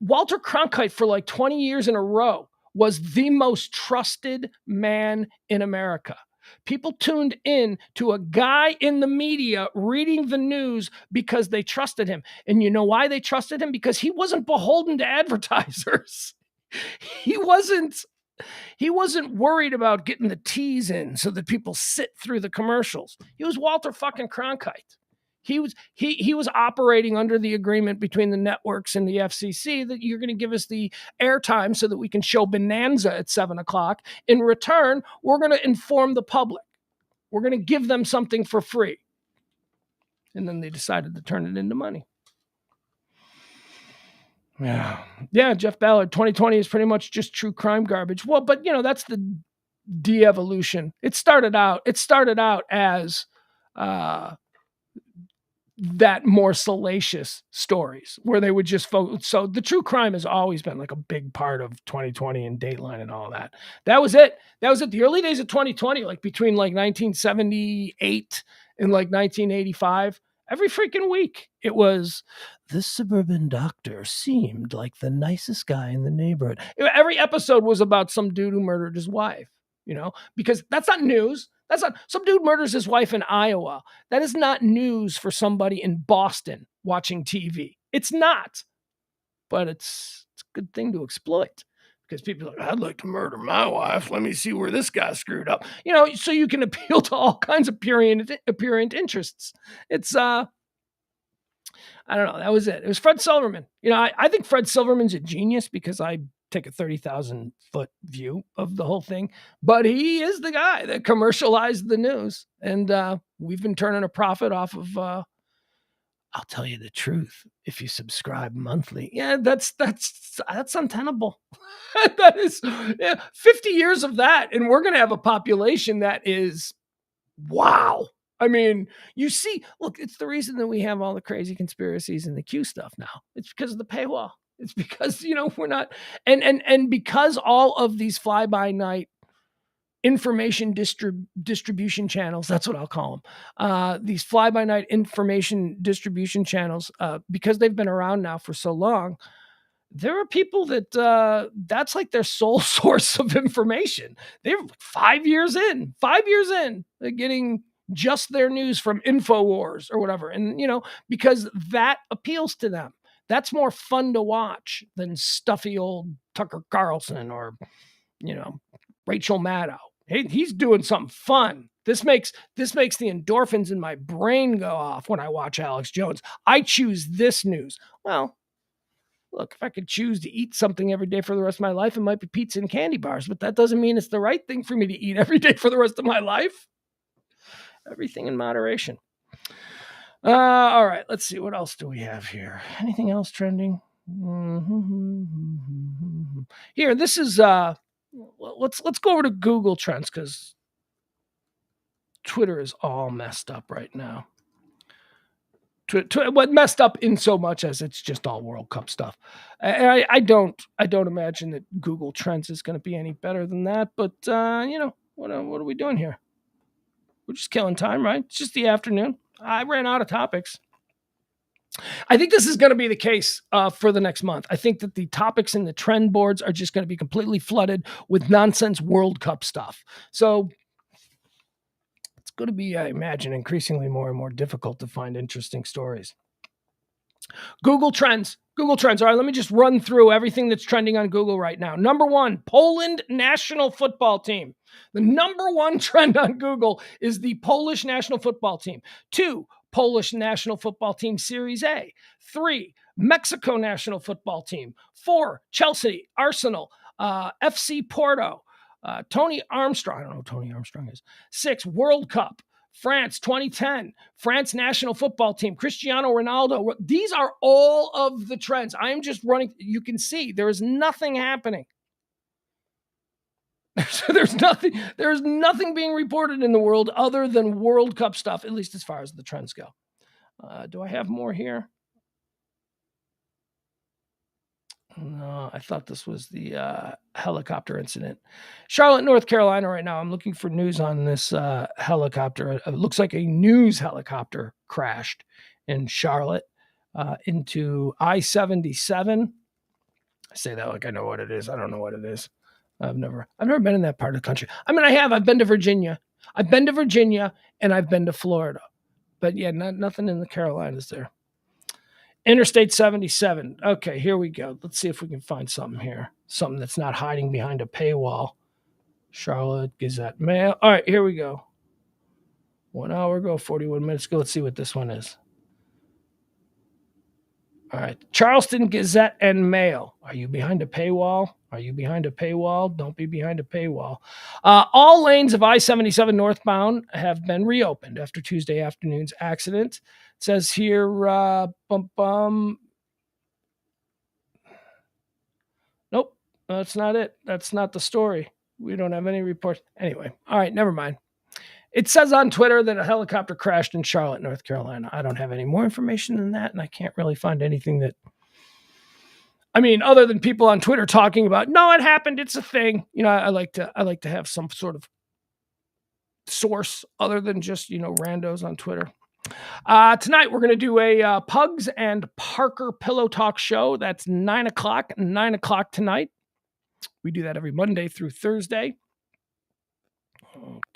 Walter Cronkite for like 20 years in a row was the most trusted man in America. People tuned in to a guy in the media reading the news because they trusted him. And you know why they trusted him? Because he wasn't beholden to advertisers. He wasn't worried about getting the teas in so that people sit through the commercials. He was Walter fucking Cronkite. He was operating under the agreement between the networks and the FCC that you're going to give us the airtime so that we can show Bonanza at 7:00. In return, we're going to inform the public. We're going to give them something for free. And then they decided to turn it into money. Yeah, Jeff Ballard, 2020 is pretty much just true crime garbage. Well, but that's the de-evolution. It started out as that more salacious stories where they would just focus. So the true crime has always been like a big part of 2020 and Dateline and all that. That was it. The early days of 2020, like between like 1978 and like 1985, every freaking week it was, this suburban doctor seemed like the nicest guy in the neighborhood. Every episode was about some dude who murdered his wife, because that's not news. That's not, some dude murders his wife in Iowa. That is not news for somebody in Boston watching TV. It's not. But it's a good thing to exploit, because people are like, I'd like to murder my wife. Let me see where this guy screwed up. So you can appeal to all kinds of prurient interests. It's I don't know. That was it. It was Fred Silverman. I think Fred Silverman's a genius because I take a 30,000 foot view of the whole thing, but he is the guy that commercialized the news, and we've been turning a profit off of I'll tell you the truth, if you subscribe monthly. Yeah, that's untenable. That is 50 years of that, and we're going to have a population that is wow. I mean, look, it's the reason that we have all the crazy conspiracies and the Q stuff now. It's because of the paywall. It's because, we're not, and because all of these fly-by-night information distribution channels, that's what I'll call them, these fly-by-night information distribution channels, because they've been around now for so long, there are people that that's like their sole source of information. They're 5 years in, they're getting just their news from InfoWars or whatever. And, because that appeals to them. That's more fun to watch than stuffy old Tucker Carlson or, Rachel Maddow. Hey, he's doing something fun. This makes the endorphins in my brain go off when I watch Alex Jones. I choose this news. Well, Look, if I could choose to eat something every day for the rest of my life, it might be pizza and candy bars, but that doesn't mean it's the right thing for me to eat every day for the rest of my life. Everything in moderation. All right, let's see. What else do we have here? Anything else trending? Here, this is let's go over to Google Trends because Twitter is all messed up right now. What messed up in so much as it's just all World Cup stuff. I don't imagine that Google Trends is going to be any better than that. But what are we doing here? We're just killing time, right? It's just the afternoon. I ran out of topics. I think this is going to be the case for the next month. I think that the topics in the trend boards are just going to be completely flooded with nonsense World Cup stuff. So it's going to be, I imagine, increasingly more and more difficult to find interesting stories. Google Trends. All right, let me just run through everything that's trending on Google right now. Number 1, Poland national football team. The number 1 trend on Google is the Polish national football team. 2, Polish national football team Series A. 3, Mexico national football team. 4, Chelsea, Arsenal, FC Porto, Tony Armstrong. I don't know who Tony Armstrong is. 6, World Cup. France 2010, France national football team, Cristiano Ronaldo. These are all of the trends. I am just running. You can see there is nothing happening. There's nothing being reported in the world other than World Cup stuff, at least as far as the trends go. Do I have more here? No, I thought this was the helicopter incident. Charlotte, North Carolina right now. I'm looking for news on this helicopter. It looks like a news helicopter crashed in Charlotte into I-77. I say that like I know what it is. I don't know what it is. I've never been in that part of the country. I mean, I have. I've been to Virginia. And I've been to Florida. But yeah, nothing in the Carolinas there. Interstate 77. Okay, here we go. Let's see if we can find something here. Something that's not hiding behind a paywall. Charlotte Gazette Mail. All right, here we go. 1 hour ago, 41 minutes ago. Let's see what this one is. All right. Charleston Gazette and Mail. Are you behind a paywall? Don't be behind a paywall. All lanes of I-77 northbound have been reopened after Tuesday afternoon's accident. It says here, Nope, that's not it. That's not the story. We don't have any reports. Anyway, all right, never mind. It says on Twitter that a helicopter crashed in Charlotte, North Carolina. I don't have any more information than that, and I can't really find anything that, other than people on Twitter talking about, no, it happened, it's a thing. I like to have some sort of source other than just, randos on Twitter. Tonight we're going to do a Pugs and Parker Pillow Talk show. That's 9 o'clock tonight. We do that every Monday through Thursday.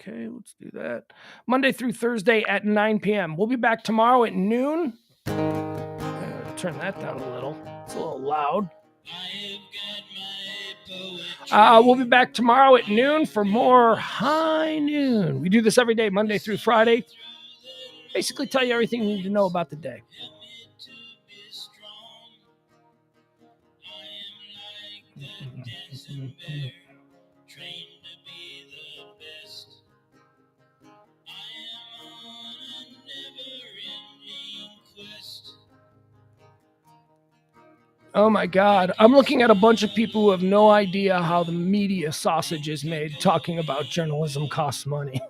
Okay, let's do that. Monday through Thursday at 9 p.m. We'll be back tomorrow at noon. Turn that down a little. It's a little loud. We'll be back tomorrow at noon for more High Noon. We do this every day, Monday through Friday. Basically tell you everything you need to know about the day. Oh my God. I'm looking at a bunch of people who have no idea how the media sausage is made, talking about journalism costs money.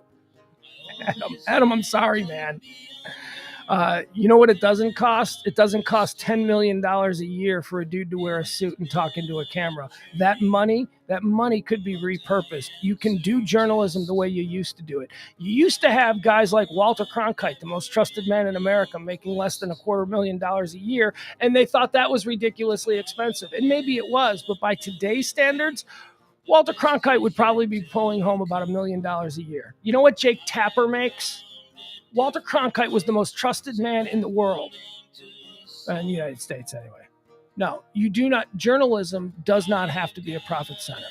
Adam, I'm sorry, man. You know what it doesn't cost? It doesn't cost $10 million a year for a dude to wear a suit and talk into a camera. That money could be repurposed. You can do journalism the way you used to do it. You used to have guys like Walter Cronkite, the most trusted man in America, making less than $250,000 a year, and they thought that was ridiculously expensive. And maybe it was, but by today's standards, Walter Cronkite would probably be pulling home about $1 million a year. You know what Jake Tapper makes? Walter Cronkite was the most trusted man in the world. In the United States, anyway. No, you do not. Journalism does not have to be a profit center.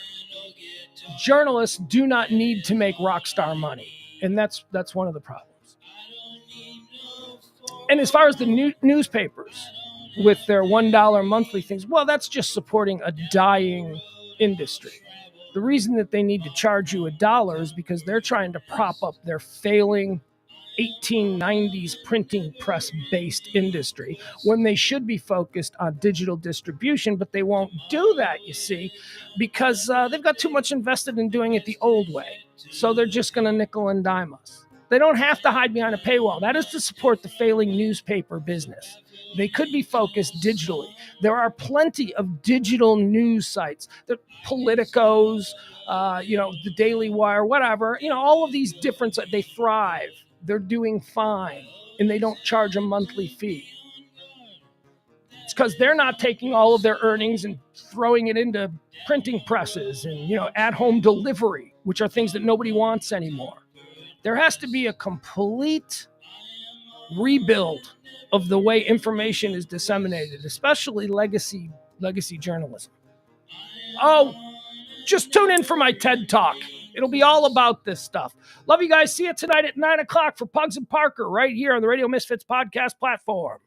Journalists do not need to make rock star money. And that's one of the problems. And as far as the newspapers, with their $1 monthly things. Well, that's just supporting a dying industry. The reason that they need to charge you $1 is because they're trying to prop up their failing 1890s printing press based industry when they should be focused on digital distribution, but they won't do that, you see, because they've got too much invested in doing it the old way. So they're just going to nickel and dime us. They don't have to hide behind a paywall. That is to support the failing newspaper business. They could be focused digitally. There are plenty of digital news sites. The Politicos, the Daily Wire, whatever. All of these different, they thrive. They're doing fine, and they don't charge a monthly fee. It's because they're not taking all of their earnings and throwing it into printing presses and, at-home delivery, which are things that nobody wants anymore. There has to be a complete rebuild of the way information is disseminated, especially legacy journalism. Oh, just tune in for my TED Talk. It'll be all about this stuff. Love you guys. See you tonight at 9 o'clock for Pugs and Parker right here on the Radio Misfits podcast platform.